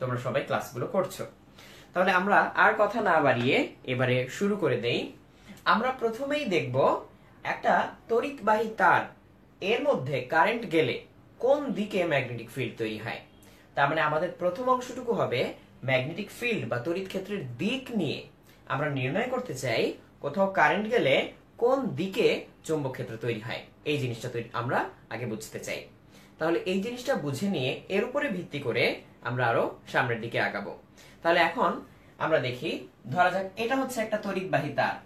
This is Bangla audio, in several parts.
তোমরা সবাই ক্লাসগুলো করছো। তাহলে আমরা আর কথা না বাড়িয়ে এবারে শুরু করে দেই। আমরা প্রথমেই দেখব একটা তড়িৎবাহী তার এর মধ্যে কারেন্ট গেলে কোন দিকে ম্যাগনেটিক ফিল্ড তৈরি হয়। তার মানে আমাদের প্রথম অংশটুকু হবে ম্যাগনেটিক ফিল্ড বা তড়িৎ ক্ষেত্রের দিক নিয়ে আমরা নির্ণয় করতে চাই কোথাও কারেন্ট গেলে কোন দিকে চৌম্বক ক্ষেত্র তৈরি হয়। এই জিনিসটা আমরা আগে বুঝতে চাই। তাহলে এই জিনিসটা বুঝে নিয়ে এর উপরে ভিত্তি করে আমরা আরো সামনের দিকে আগাবো। তাহলে এখন আমরা দেখি, ধরা যাক এটা হচ্ছে একটা তড়িৎবাহী তার,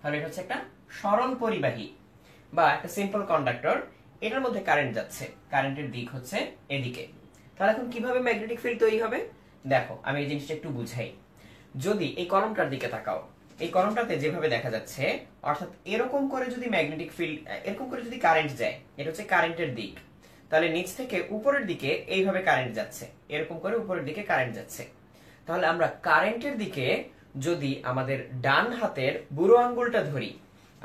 তাহলে এটা হচ্ছে একটা সরল পরিবাহী বা একটা সিম্পল কন্ডাক্টর। এটার মধ্যে কারেন্ট যাচ্ছে, কারেন্টের দিক হচ্ছে এদিকে। তাহলে এখন কিভাবে ম্যাগনেটিক ফিল্ড তৈরি হবে দেখো, আমি এই জিনিসটা একটু বুঝাই। যদি এই কলমটার দিকে তাকাও, এই কলমটাতে যেভাবে দেখা যাচ্ছে, অর্থাৎ এরকম করে যদি ম্যাগনেটিক ফিল্ড, এরকম করে যদি কারেন্ট যায়, এটা হচ্ছে কারেন্টের দিক, তাহলে নিচ থেকে উপরের দিকে এইভাবে কারেন্ট যাচ্ছে, এরকম করে উপরের দিকে কারেন্ট যাচ্ছে। তাহলে আমরা কারেন্টের দিকে যদি আমাদের ডান হাতের বুড়ো আঙ্গুলটা ধরি,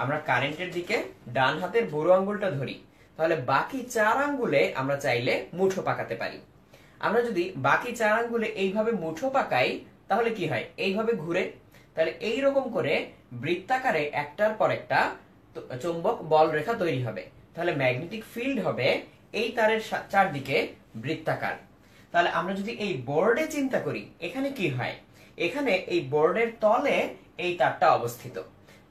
আমরা কারেন্টের দিকে ডান হাতের বুড়ো আঙ্গুলটা ধরি, তাহলে বাকি 4 আঙ্গুলে আমরা চাইলে মুঠো পাকাতে পারি। আমরা যদি বাকি 4 আঙ্গুলে এইভাবে মুঠো পাকাই তাহলে কি হয়, এইভাবে ঘুরে, তাহলে এই রকম করে বৃত্তাকারে একটার পর একটা চৌম্বক বল রেখা তৈরি হবে। তাহলে ম্যাগনেটিক ফিল্ড হবে এই তারের চারদিকে বৃত্তাকার। তাহলে আমরা যদি এই বোর্ডে চিন্তা করি, এখানে কি হয়, এখানে এই বোর্ডের তলে এই তারটা অবস্থিত।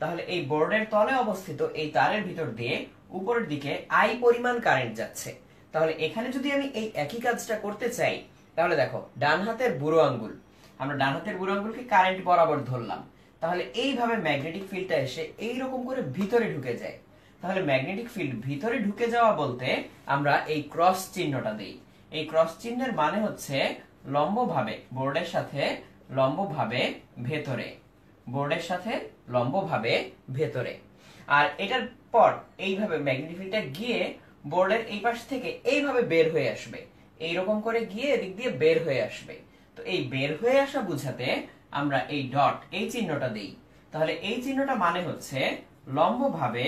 তাহলে এই বোর্ডের তলে অবস্থিত এই তারের ভিতর দিয়ে উপরের দিকে আই পরিমাণ কারেন্ট যাচ্ছে। তাহলে এখানে যদি আমি এই একই কাজটা করতে চাই, তাহলে দেখো ডান হাতের বুড়ো আঙ্গুল, আমরা ডান হাতের বুড়ো আঙ্গুলকে কারেন্ট বরাবর ধরলাম, তাহলে এইভাবে ম্যাগনেটিক ফিল্ডটা এসে এইরকম করে ভিতরে ঢুকে যায়। তাহলে ম্যাগনেটিক ফিল্ড ভিতরে ঢুকে যাওয়া বলতে আমরা এই ক্রস চিহ্নটা দেই। এই ক্রস চিহ্নের মানে হচ্ছে লম্বভাবে বোর্ডের সাথে লম্বভাবে ভেতরে, বোর্ডের সাথে লম্বভাবে ভেতরে। আর এটার পর এইভাবে ম্যাগনেটিক ফিল্ডটা গিয়ে বোর্ডের এই পাশ থেকে এইভাবে বের হয়ে আসবে, এইরকম করে গিয়ে এদিক দিয়ে বের হয়ে আসবে। তো এই বের হয়ে আসা বুঝাতে আমরা এই ডট, এই চিহ্নটা দেই। তাহলে এই চিহ্নটা মানে হচ্ছে লম্বভাবে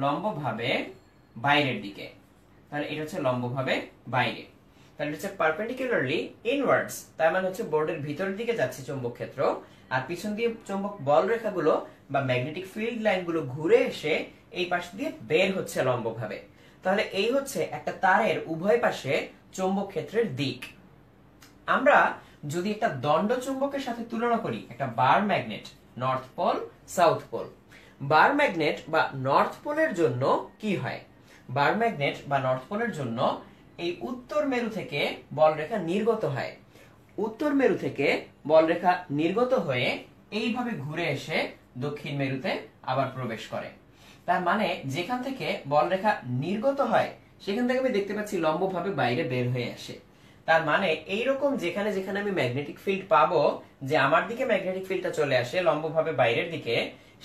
লম্বভাবে বাইরের দিকে। তাহলে এটা হচ্ছে লম্বভাবে বাইরে, তাহলে হচ্ছে পারপেন্ডিকুলারলি ইনওয়ার্ডস, তার মানে হচ্ছে বোর্ডের ভিতরের দিকে যাচ্ছে চৌম্বক ক্ষেত্র, আর পিছন দিয়ে চৌম্বক বল রেখাগুলো বা ম্যাগনেটিক ফিল্ড লাইনগুলো ঘুরে এসে এই পাশ দিয়ে বের হচ্ছে লম্বভাবে। তাহলে এই হচ্ছে একটা তারের উভয় পাশে চৌম্বক ক্ষেত্রের দিক। আমরা যদি একটা দণ্ড চুম্বকের সাথে তুলনা করি, একটা bar magnet, north pole south pole, bar magnet বা নর্থ পোলের জন্য কি হয়, বার ম্যাগনেট বা নর্থ পোলের জন্য এই উত্তর মেরু থেকে বল রেখা নির্গত হয়, উত্তর মেরু থেকে বল রেখা নির্গত হয়ে এইভাবে ঘুরে এসে দক্ষিণ মেরুতে আবার প্রবেশ করে। তার মানে যেখান থেকে বল রেখা নির্গত হয় সেখান থেকে আমি দেখতে পাচ্ছি লম্বভাবে বাইরে বের হয়ে আসে। তার মানে এইরকম যেখানে যেখানে আমি ম্যাগনেটিক ফিল্ড পাবো, যে আমার দিকে ম্যাগনেটিক ফিল্ডটা চলে আসে লম্বভাবে বাইরের দিকে,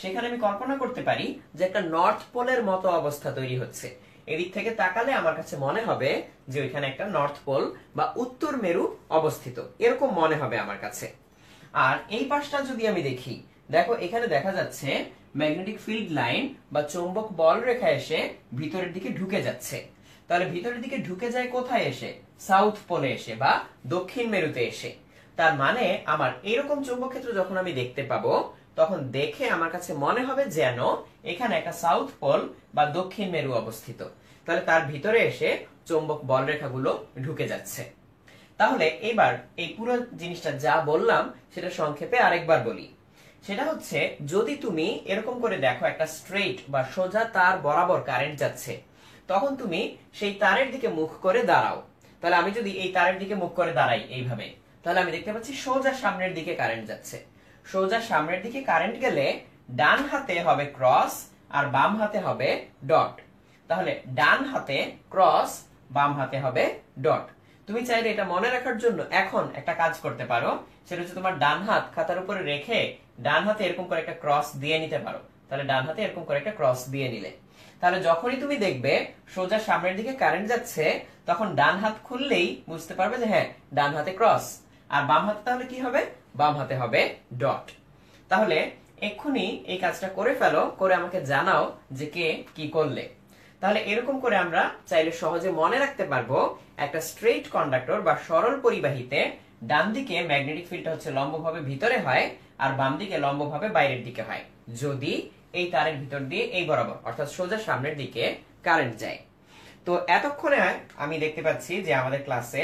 সেখানে আমি কল্পনা করতে পারি যে একটা নর্থ পোলের মতো অবস্থা তৈরি হচ্ছে। এদিক থেকে তাকালে আমার কাছে মনে হবে যে ওইখানে একটা নর্থ পোল বা উত্তর মেরু অবস্থিত, এরকম মনে হবে আমার কাছে। আর এই পাশটা যদি আমি দেখি, দেখো এখানে দেখা যাচ্ছে ম্যাগনেটিক ফিল্ড লাইন বা চৌম্বক বল রেখা এসে ভিতরের দিকে ঢুকে যাচ্ছে। তাহলে ভিতরের দিকে ঢুকে যায় কোথায় এসে, সাউথ পোলে এসে বা দক্ষিণ মেরুতে এসে। তার মানে আমার এরকম চৌম্বক ক্ষেত্র যখন আমি দেখতে পাবো, তখন দেখে আমার কাছে মনে হবে যেন এখানে একটা সাউথ পোল বা দক্ষিণ মেরু অবস্থিত। তাহলে তার ভিতরে এসে চৌম্বক বল রেখাগুলো ঢুকে যাচ্ছে। তাহলে এবার এই পুরো জিনিসটা যা বললাম সেটা সংক্ষেপে আরেকবার বলি। সেটা হচ্ছে, যদি তুমি এরকম করে দেখো একটা স্ট্রেইট বা সোজা তার বরাবর কারেন্ট যাচ্ছে, তখন তুমি সেই তারের দিকে মুখ করে দাঁড়াও। তাহলে আমি যদি এই তারের দিকে মুখ করে দাঁড়াই এইভাবে, তাহলে আমি দেখতে পাচ্ছি সোজা সামনের দিকে কারেন্ট যাচ্ছে। সোজা সামনের দিকে কারেন্ট গেলে ডান হাতে হবে ক্রস আর বাম হাতে হবে ডট। তাহলে ডান হাতে ক্রস, বাম হাতে হবে ডট। তুমি চাইলে এটা মনে রাখার জন্য এখন একটা কাজ করতে পারো, সেটা হচ্ছে তোমার ডান হাত খাতার উপরে রেখে ডান হাতে এরকম করে একটা ক্রস দিয়ে নিতে পারো। তাহলে ডান হাতে এরকম করে একটা ক্রস দিয়ে নিলে, তাহলে যখনই তুমি দেখবে সোজা সামনের দিকে কারেন্ট যাচ্ছে, তখন ডান হাত খুললেই বুঝতে পারবে যে হ্যাঁ ডান হাতে ক্রস, আর বাম হাতে তাহলে কি হবে, বাম হাতে হবে ডট। তাহলে এক্ষুনি এই কাজটা করে ফেলো, করে আমাকে জানাও যে কে কি করলে। তাহলে এরকম করে আমরা চাইলে সহজে মনে রাখতে পারবো একটা স্ট্রেইট কন্ডাক্টর বা সরল পরিবাহীতে ডান দিকে ম্যাগনেটিক ফিল্ডটা হচ্ছে লম্বভাবে ভিতরে হয় আর বাম দিকে লম্বভাবে বাইরের দিকে হয় যদি এই তারের ভিতর দিয়ে এই বরাবর অর্থাৎ সোজা সামনের দিকে কারেন্ট যায়। তো এতক্ষণে আমি দেখতে পাচ্ছি যে আমাদের ক্লাসে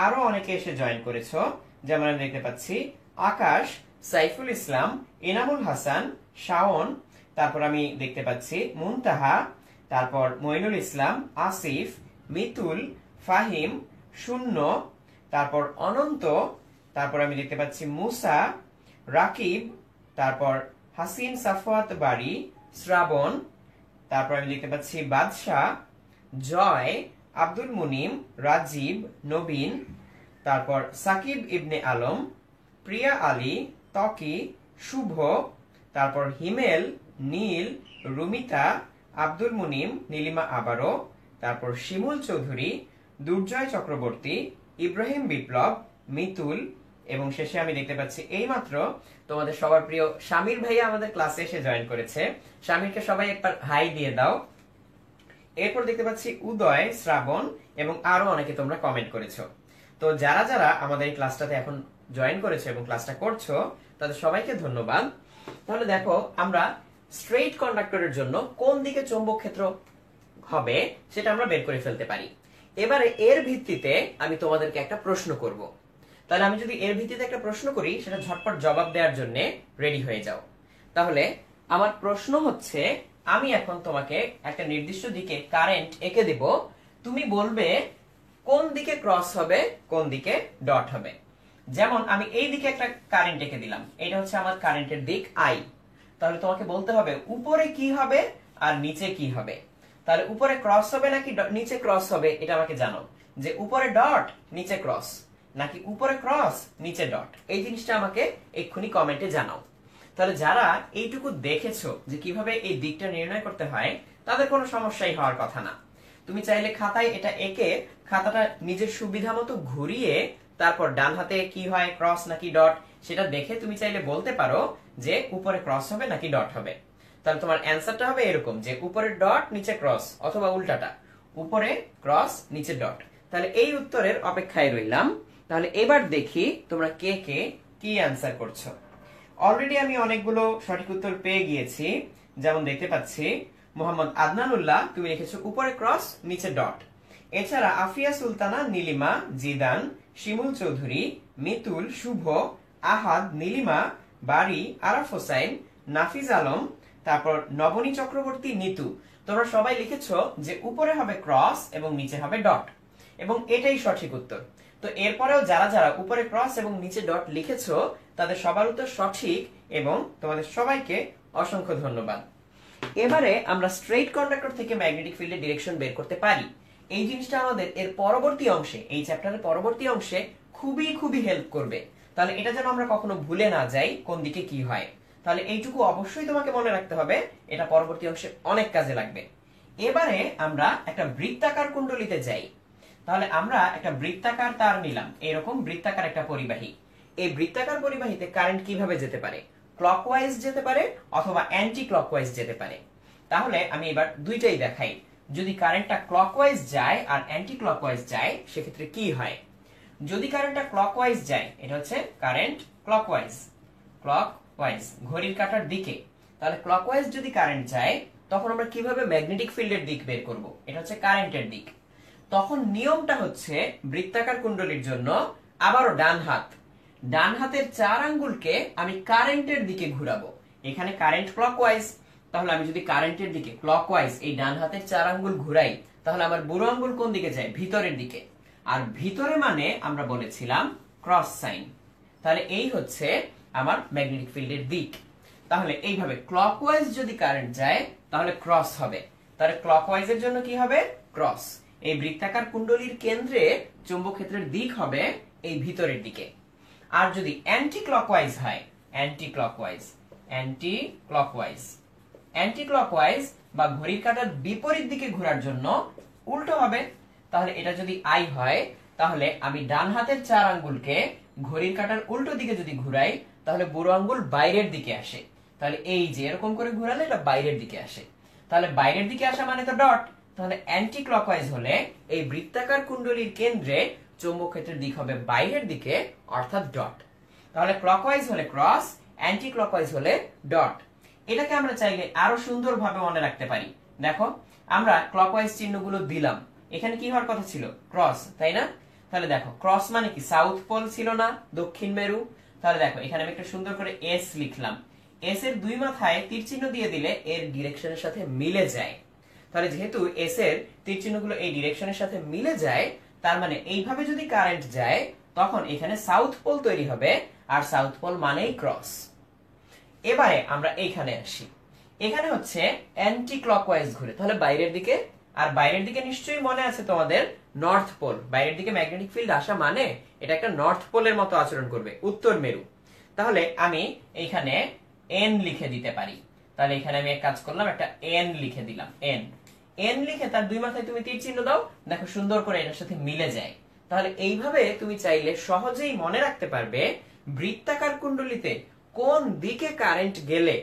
আরো অনেকে এসে জয়েন করেছো, যেমন আমি দেখতে পাচ্ছি আকাশ, সাইফুল ইসলাম, ইনামুল হাসান, শাওন, তারপর আমি দেখতে পাচ্ছি মুনতাহা, তারপর মইনুল ইসলাম, আসিফ, মিতুল, ফাহিম, শূন্য, তারপর অনন্ত, তারপর আমি দেখতে পাচ্ছি মুসা, রাকিব, তারপর হাসিন সাফওয়াত বাড়ি, শ্রাবণ, তারপর আমি দেখতে পাচ্ছি বাদশাহ, জয়, আব্দুল মুনিম, রাজীব, নবীন, তারপর সাকিব ইবনে আলম, প্রিয়া আলী, ত্বকি, শুভ, তারপর হিমেল, নীল, রুমিতা, আব্দুল মুনিম, নীলিমা আবারো, তারপর শিমুল চৌধুরী, দুর্জয় চক্রবর্তী, ইব্রাহিম বিপ্লব, মিতুল, এবং শেষে আমি দেখতে পাচ্ছি এইমাত্র তোমাদের সবার প্রিয় শামির ভাইয়া আমাদের ক্লাসে এসে জয়েন করেছে। শামিরকে সবাই একবার হাই দিয়ে দাও। এরপর দেখতে পাচ্ছি উদয়, শ্রাবণ এবং আরো অনেকে তোমরা কমেন্ট করেছো। তো যারা যারা আমাদের এই ক্লাসটাতে এখন জয়েন করেছো এবং ক্লাসটা করছো তাদের সবাইকে ধন্যবাদ। তাহলে দেখো আমরা স্ট্রেইট কন্ডাক্টরের জন্য কোন দিকে চৌম্বক ক্ষেত্র হবে সেটা আমরা বের করে ফেলতে পারি। এবারে এর ভিত্তিতে আমি তোমাদেরকে একটা প্রশ্ন করব। তাহলে আমি যদি এর ভিত্তিতে একটা প্রশ্ন করি সেটা ঝটপট জবাব দেওয়ার জন্য রেডি হয়ে যাও। তাহলে আমার প্রশ্ন হচ্ছে, আমি এখন তোমাকে একটা নির্দিষ্ট দিকে কারেন্ট এঁকে দেব, তুমি বলবে কোন দিকে ক্রস হবে কোন দিকে ডট হবে। যেমন আমি এই দিকে একটা কারেন্ট এঁকে দিলাম, এটা হচ্ছে আমার কারেন্টের দিক আই। তাহলে তোমাকে বলতে হবে উপরে কি হবে আর নিচে কি হবে। তাহলে উপরে ক্রস হবে নাকি নিচে ক্রস হবে এটা আমাকে জানো, যে উপরে ডট নিচে ক্রস নাকি উপরে ক্রস নিচে ডট, এই জিনিসটা আমাকে এক্ষুনি কমেন্টে জানাও। তাহলে যারা এইটুকু দেখেছো যে কিভাবে এই দিকটা নির্ণয় করতে হয় তাদের কোনো সমস্যাই হওয়ার কথা না। তুমি চাইলে খাতায় এটা এঁকে খাতাটা নিজের সুবিধা মতো ঘুরিয়ে তারপর ডান হাতে কি হয় ক্রস নাকি ডট সেটা দেখে তুমি চাইলে বলতে পারো যে উপরে ক্রস হবে নাকি ডট হবে। তাহলে তোমার অ্যান্সারটা হবে এরকম যে উপরে ডট নিচে ক্রস, অথবা উল্টাটা উপরে ক্রস নিচে ডট। তাহলে এই উত্তরের অপেক্ষায় রইলাম। তাহলে এবার দেখি তোমরা কে কে কি অ্যান্সার করছো। অলরেডি আমি অনেকগুলো সঠিক উত্তর পেয়ে গিয়েছি। যেমন দেখতে পাচ্ছি মোহাম্মদ আদনানুল্লাহ, তুমি লিখেছো উপরে ক্রস নিচে ডট। এছাড়া আফিয়া সুলতানা, নীলিমা, জিদান, শিমুল চৌধুরী, মিতুল, শুভ, আহাদ, নীলিমা, বাড়ি, আরাফ হোসাইন, নাফিজ আলম, তারপর নবনী চক্রবর্তী, নিতু, তোমরা সবাই লিখেছো যে উপরে হবে ক্রস এবং নিচে হবে ডট, এবং এটাই সঠিক উত্তর। তো এরপরেও যারা যারা উপরে ক্রস এবং নিচে ডট লিখেছো তাদের সবার উত্তর সঠিক এবং তোমাদের সবাইকে অসংখ্য ধন্যবাদ। এবারে আমরা স্ট্রেইট কন্ডাক্টর থেকে ম্যাগনেটিক ফিল্ডের ডিরেকশন বের করতে পারি। এই জিনিসটা আমাদের এর পরবর্তী অংশে, এই চ্যাপ্টারের পরবর্তী অংশে খুবই খুবই হেল্প করবে। তাহলে এটা যেন আমরা কখনো ভুলে না যাই কোন দিকে কি হয়। তাহলে এইটুকু অবশ্যই তোমাকে মনে রাখতে হবে, এটা পরবর্তী অংশে অনেক কাজে লাগবে। এবারে আমরা একটা বৃত্তাকার কুণ্ডলিতে যাই। তাহলে আমরা একটা বৃত্তাকার তার নিলাম, এরকম বৃত্তাকার একটা পরিবাহী। এই বৃত্তাকার পরিবাহীতে কারেন্ট কিভাবে যেতে পারে? ক্লকওয়াইজ যেতে পারে অথবা অ্যান্টি ক্লকওয়াইজ যেতে পারে। তাহলে আমি এবার দুইটাই দেখাই। যদি কারেন্টটা ক্লকওয়াইজ যায় আর অ্যান্টি ক্লকওয়াইজ যায় সেক্ষেত্রে কি হয়। যদি কারেন্টটা ক্লকওয়াইজ যায়, এটা হচ্ছে কারেন্ট ক্লকওয়াইজ, ক্লকওয়াইজ ঘড়ির কাঁটার দিকে। তাহলে ক্লকওয়াইজ যদি কারেন্ট যায় তখন আমরা কিভাবে ম্যাগনেটিক ফিল্ডের দিক বের করব? এটা হচ্ছে কারেন্টের দিক। তখন নিয়মটা হচ্ছে বৃত্তাকার কুণ্ডলীর জন্য আবারও ডান হাত, ডান হাতের 4 আঙ্গুলকে আমি কারেন্টের দিকে ঘুরাবো। এখানে কারেন্ট ক্লকওয়াইজ, তাহলে আমি যদি কারেন্টের দিকে ক্লকওয়াইজ এই ডান হাতের 4 আঙ্গুল ঘুরাই তাহলে আমার বুড়ো আঙ্গুল কোন দিকে যায়? ভিতরের দিকে। আর ভিতরে মানে আমরা বলেছিলাম ক্রস সাইন। তাহলে এই হচ্ছে আমার ম্যাগনেটিক ফিল্ডের দিক। তাহলে এইভাবে ক্লকওয়াইজ যদি কারেন্ট যায় তাহলে ক্রস হবে। তাহলে ক্লকওয়াইজের জন্য কি হবে? ক্রস। এই বৃত্তাকার কুণ্ডলীর কেন্দ্রে চৌম্বক ক্ষেত্রের দিক হবে এই ভিতরের দিকে। আর যদি অ্যান্টি ক্লকওয়াইজ হয়, anti clockwise, anti clockwise, anti clockwise বা ঘড়ির কাঁটার বিপরীত দিকে ঘোরার জন্য উল্টো হবে। তাহলে এটা যদি আই হয় তাহলে আমি ডান হাতের 4 আঙ্গুলকে ঘড়ির কাঁটার উল্টো দিকে যদি ঘুরাই তাহলে বুড়ো আঙ্গুল বাইরের দিকে আসে। তাহলে এই যে এরকম করে ঘোরালে এটা বাইরের দিকে আসে। তাহলে বাইরের দিকে আসা মানে তো ডট, তাহলে অ্যান্টি ক্লকওয়াইজ হলে এই বৃত্তাকার কুণ্ডলীর কেন্দ্রে চৌম্বক ক্ষেত্রের দিক হবে বাইরের দিকে, অর্থাৎ ডট। তাহলে ক্লকওয়াইজ হলে ক্রস, অ্যান্টি ক্লকওয়াইজ হলে ডট। এটাকে আমরা চাইলে আরো সুন্দরভাবে মনে রাখতে পারি। দেখো, আমরা ক্লকওয়াইজ চিহ্নগুলো দিলাম, এখানে কি হওয়ার কথা ছিল? ক্রস, তাই না? তাহলে দেখো, ক্রস মানে কি? সাউথ পোল ছিল না, দক্ষিণ মেরু। তাহলে দেখো, এখানে আমি একটা সুন্দর করে এস লিখলাম। এস এর দুই মাথায় তীর চিহ্ন দিয়ে দিলে এর ডিরেকশনের সাথে মিলে যায়। তাহলে যেহেতু এস এর তীর চিহ্নগুলো এই ডিরেকশনের সাথে মিলে যায়, তার মানে এইভাবে যদি কারেন্ট যায় তখন এখানে সাউথ পোল তৈরি হবে, আর সাউথ পোল মানেই ক্রস। এবারে আমরা এইখানে আসি। এখানে হচ্ছে অ্যান্টি ক্লকওয়াইজ ঘুরে, তাহলে বাইরের দিকে। আর বাইরের দিকে নিশ্চয়ই মনে আছে তোমাদের নর্থ পোল। বাইরের দিকে ম্যাগনেটিক ফিল্ড আসা মানে এটা একটা নর্থ পোলের মতো আচরণ করবে, উত্তর মেরু। তাহলে আমি এইখানে এন লিখে দিতে পারি। তাহলে এখানে আমি এক কাজ করলাম, একটা এন লিখে দিলাম। এন এন লিখে তার দুই মাথায় তুমি তীর চিহ্ন দাও, দেখো সুন্দর করে এটার সাথে মিলে যায়। তাহলে এইভাবে তুমি চাইলে সহজেই মনে রাখতে পারবে বৃত্তাকার কুণ্ডলীতে কোন দিকে কারেন্ট গেলে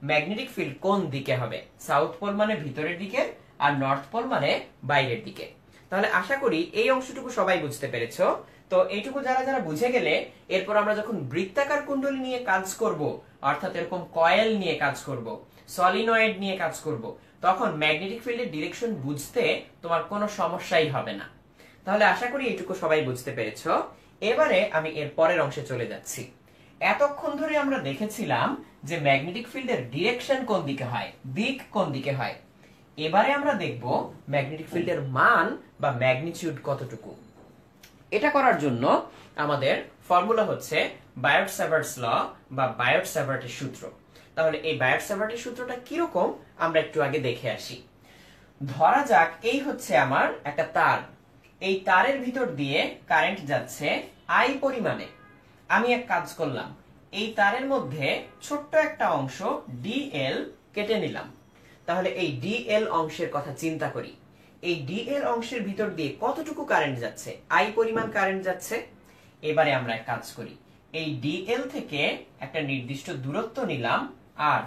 ম্যাগনেটিক ফিল্ড কোন দিকে হবে। সাউথ পোল মানে ভিতরের দিকে, আর নর্থ পোল মানে বাইরের দিকে। তাহলে আশা করি এই অংশটুকু সবাই বুঝতে পেরেছো। তো এইটুকু যারা যারা বুঝে গেলে, এরপর আমরা যখন বৃত্তাকার কুণ্ডলী নিয়ে কাজ করব, অর্থাৎ এরকম কয়েল নিয়ে কাজ করব, সলিনয়েড নিয়ে কাজ করব, তখন ম্যাগনেটিক ফিল্ডের ডিরেকশন বুঝতে তোমার কোনো সমস্যাই হবে না। তাহলে আশা করি এইটুকু সবাই বুঝতে পেরেছো। এবারে আমি এর পরের অংশে চলে যাচ্ছি। এতক্ষণ ধরে আমরা দেখেছিলাম যে ম্যাগনেটিক ফিল্ডের ডিরেকশন কোন দিকে হয়, দিক কোন দিকে হয়। এবারে আমরা দেখব ম্যাগনেটিক ফিল্ডের মান বা ম্যাগনিটিউড কতটুকু। এটা করার জন্য আমাদের ফর্মুলা হচ্ছে বায়োট-স্যাভার্টস ল বা বায়োট-স্যাভার্টের সূত্র। তাহলে এই বায়োট-স্যাভার্টের সূত্রটা কিরকম আমরা একটু আগে দেখে আসি। ধরা যাক এই হচ্ছে আমার একটা তার, এই তারের ভিতর দিয়ে কারেন্ট যাচ্ছে আই পরিমাণে। আমি এক কাজ করলাম, এই তারের মধ্যে ছোট্ট একটা অংশ ডিএল কেটে নিলাম। তাহলে এই ডিএল অংশের কথা চিন্তা করি। এই ডিএল অংশের ভিতর দিয়ে কতটুকু কারেন্ট যাচ্ছে? আই পরিমাণ কারেন্ট যাচ্ছে। এবারে আমরা এক কাজ করি, এই ডিএল থেকে একটা নির্দিষ্ট দূরত্ব নিলাম, আর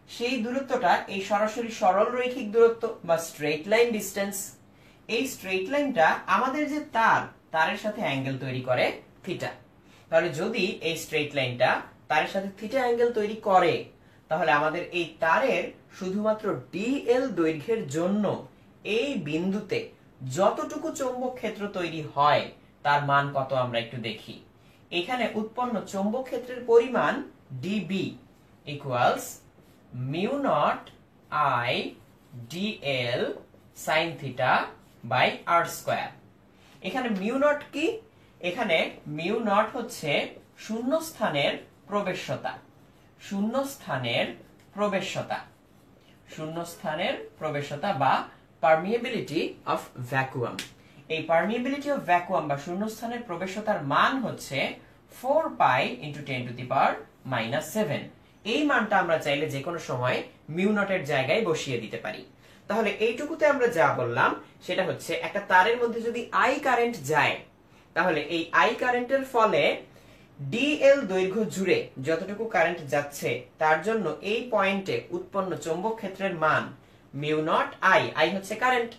সেই দূরত্বটা এই সরাসরি সরল রৈখিক দূরত্ব বা স্ট্রেট লাইন ডিসটেন্স। এই স্ট্রেট লাইনটা আমাদের যে তারের সাথে অ্যাঙ্গেল তৈরি করে থিটা। তাহলে যদি এই স্ট্রেট লাইনটা তারের সাথে থিটা অ্যাঙ্গেল তৈরি করে, তাহলে আমাদের এই তারের শুধুমাত্র ডিএল দৈর্ঘ্যের জন্য এই বিন্দুতে যতটুকু চৌম্বক ক্ষেত্র তৈরি হয় তার মান কত আমরা একটু দেখি। এখানে উৎপন্ন চৌম্বক ক্ষেত্রের পরিমাণ dB equals mu naught I dl sine theta by r square. এখানে মিউ নট কি? এখানে মিউ নট হচ্ছে শূন্যস্থানের প্রবেশ্যতা। শূন্যস্থানের প্রবেশ্যতা, শূন্যস্থানের প্রবেশ্যতা বা পারমিয়েবিলিটি অফ ভ্যাকুয়াম। এই পারমিয়েবিলিটি অফ ভ্যাকুয়াম বা শূন্যস্থানের প্রবেশ্যতার মান হচ্ছে 4 pi into 10 to the power -7। এই মানটা আমরা চাইলে যে কোনো সময় মিউ নটের জায়গায় বসিয়ে দিতে পারি। তাহলে এইটুকুতে আমরা যা বললাম সেটা হচ্ছে, একটা তারের মধ্যে যদি আই কারেন্ট যায়, তাহলে এই আই কারেন্টের ফলে ডিএল দৈর্ঘ্য জুড়ে যতটুকু কারেন্ট যাচ্ছে তার জন্য এই পয়েন্টে উৎপন্ন চৌম্বক ক্ষেত্রের মান মিউ নট আই, আই হচ্ছে কারেন্ট,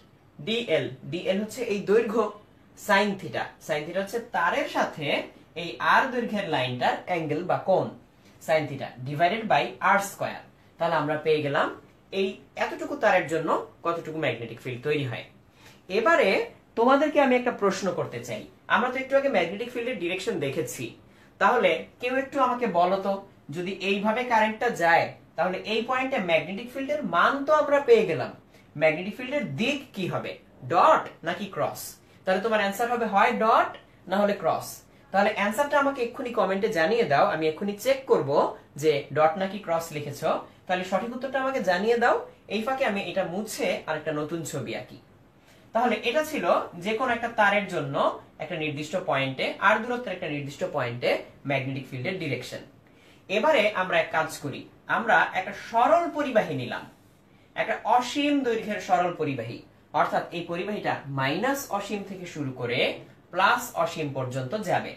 ডিএল, ডিএল হচ্ছে এই দৈর্ঘ্য, সাইন থিটা, সাইন থিটা হচ্ছে তারের সাথে এই আর দৈর্ঘ্যের লাইনটার অ্যাঙ্গেল বা কোণ, sine theta divided by r square. তাহলে আমরা পেয়ে গেলাম এই এতটুকু তারের জন্য কতটুকু ম্যাগনেটিক ফিল্ড তৈরি হয়। এবারে তোমাদেরকে আমি একটা প্রশ্ন করতে চাই। আমরা তো একটু আগে ম্যাগনেটিক ফিল্ডের ডিরেকশন দেখেছি, তাহলে কেউ একটু আমাকে বলো তো, যদি এইভাবে কারেন্টটা যায় তাহলে এই পয়েন্টে ম্যাগনেটিক ফিল্ডের মান তো আমরা পেয়ে গেলাম, ম্যাগনেটিক ফিল্ডের দিক কি হবে? ডট নাকি ক্রস? তাহলে তোমার অ্যান্সার হবে হয় ডট না হলে ক্রস। তাহলে অ্যান্সারটা আমাকে এক্ষুনি কমেন্টে জানিয়ে দাও, আমি এক্ষুনি চেক করব যে ডট নাকি ক্রস লিখেছো। তাহলে সঠিক উত্তরটা আমাকে জানিয়ে দাও। এই ফাঁকে আমি এটা মুছে আর একটা নতুন ছবি আঁকি। তাহলে এটা ছিল যে কোনো একটা তারের জন্য একটা নির্দিষ্ট পয়েন্টে আর দূরত্বের একটা নির্দিষ্ট পয়েন্টে ম্যাগনেটিক ফিল্ডের ডিরেকশন। এবারে আমরা এক কাজ করি, আমরা একটা সরল পরিবাহী নিলাম, একটা অসীম দৈর্ঘ্যের সরল পরিবাহী, অর্থাৎ এই পরিবাহীটা মাইনাস অসীম থেকে শুরু করে প্লাস অসীম পর্যন্ত যাবে।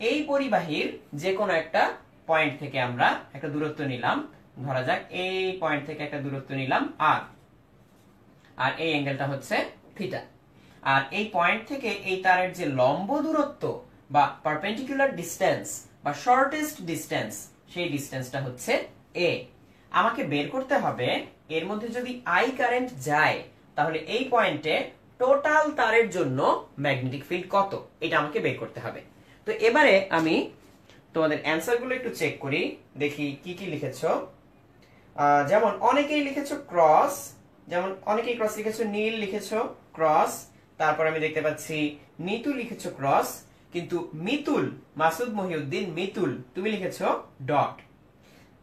এই পরিবাহীর যে কোনো একটা পয়েন্ট থেকে আমরা একটা দূরত্ব নিলাম, ধরা যাক এই পয়েন্ট থেকে একটা দূরত্ব নিলাম আর। আর এই অ্যাঙ্গেলটা হচ্ছে থিটা। আর এই পয়েন্ট থেকে এই তারের যে লম্ব দূরত্ব বা পারপেন্ডিকুলার ডিসটেন্স বা শর্টেস্ট ডিসটেন্স, সেই ডিসটেন্সটা হচ্ছে এ। আমাকে বের করতে হবে এর মধ্যে যদি আই কারেন্ট যায় তাহলে এই পয়েন্টে টোটাল তারের জন্য ম্যাগনেটিক ফিল্ড কত, এটা আমাকে বের করতে হবে। তো এবারে আমি তোমাদের অ্যান্সার গুলো একটু চেক করি, দেখি কি কি লিখেছো। যেমন অনেকেই লিখেছো ক্রস, যেমন অনেকেই ক্রস লিখেছো, নীল লিখেছো ক্রস, তারপর আমি দেখতে পাচ্ছি নিতু লিখেছো ক্রস, কিন্তু মিতুল, মাসুদ মহিউদ্দিন মিতুল, তুমি লিখেছো ডট।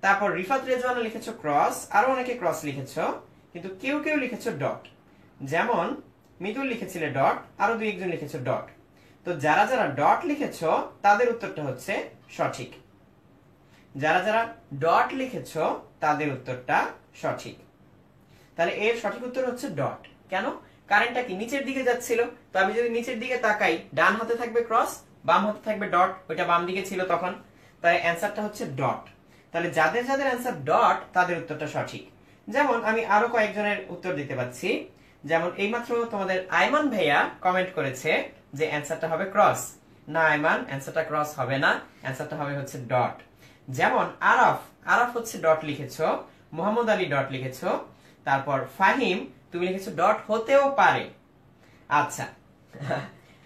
তারপর রিফাত রেজওয়ানা লিখেছো ক্রস, আরো অনেকে ক্রস লিখেছো, কিন্তু কেউ কেউ লিখেছো ডট। যেমন মিতুল লিখেছিলে ডট, আরো দুই একজন লিখেছো ডট। তো যারা যারা ডট লিখেছো তাদের উত্তরটা হচ্ছে সঠিক। যারা যারা ডট লিখেছো তাদের উত্তরটা সঠিক। তাহলে এর সঠিক উত্তর হচ্ছে ডট। কেন? কারেন্টটা কি নিচের দিকে যাচ্ছিল, তো আমি যদি নিচের দিকে তাকাই, ডান হাতে থাকবে ক্রস, বাম হাতে থাকবে ডট, ওইটা বাম দিকে ছিল তখন, তাই অ্যান্সারটা হচ্ছে ডট। তাহলে যাদের যাদের অ্যান্সার ডট তাদের উত্তরটা সঠিক। যেমন আমি আরো কয়েকজনের উত্তর দিতে পাচ্ছি। যেমন এইমাত্র তোমাদের আয়মান ভাইয়া কমেন্ট করেছে যে অ্যান্সারটা হবে ক্রস। না আয়মান, অ্যান্সারটা ক্রস হবে না, অ্যান্সারটা হবে হচ্ছে ডট। যেমন আরাফ, আরাফ হচ্ছে ডট লিখেছো, মোহাম্মদ আলী ডট লিখেছো, তারপর ফাহিম তুমি লিখেছো ডট হতেও পারে। আচ্ছা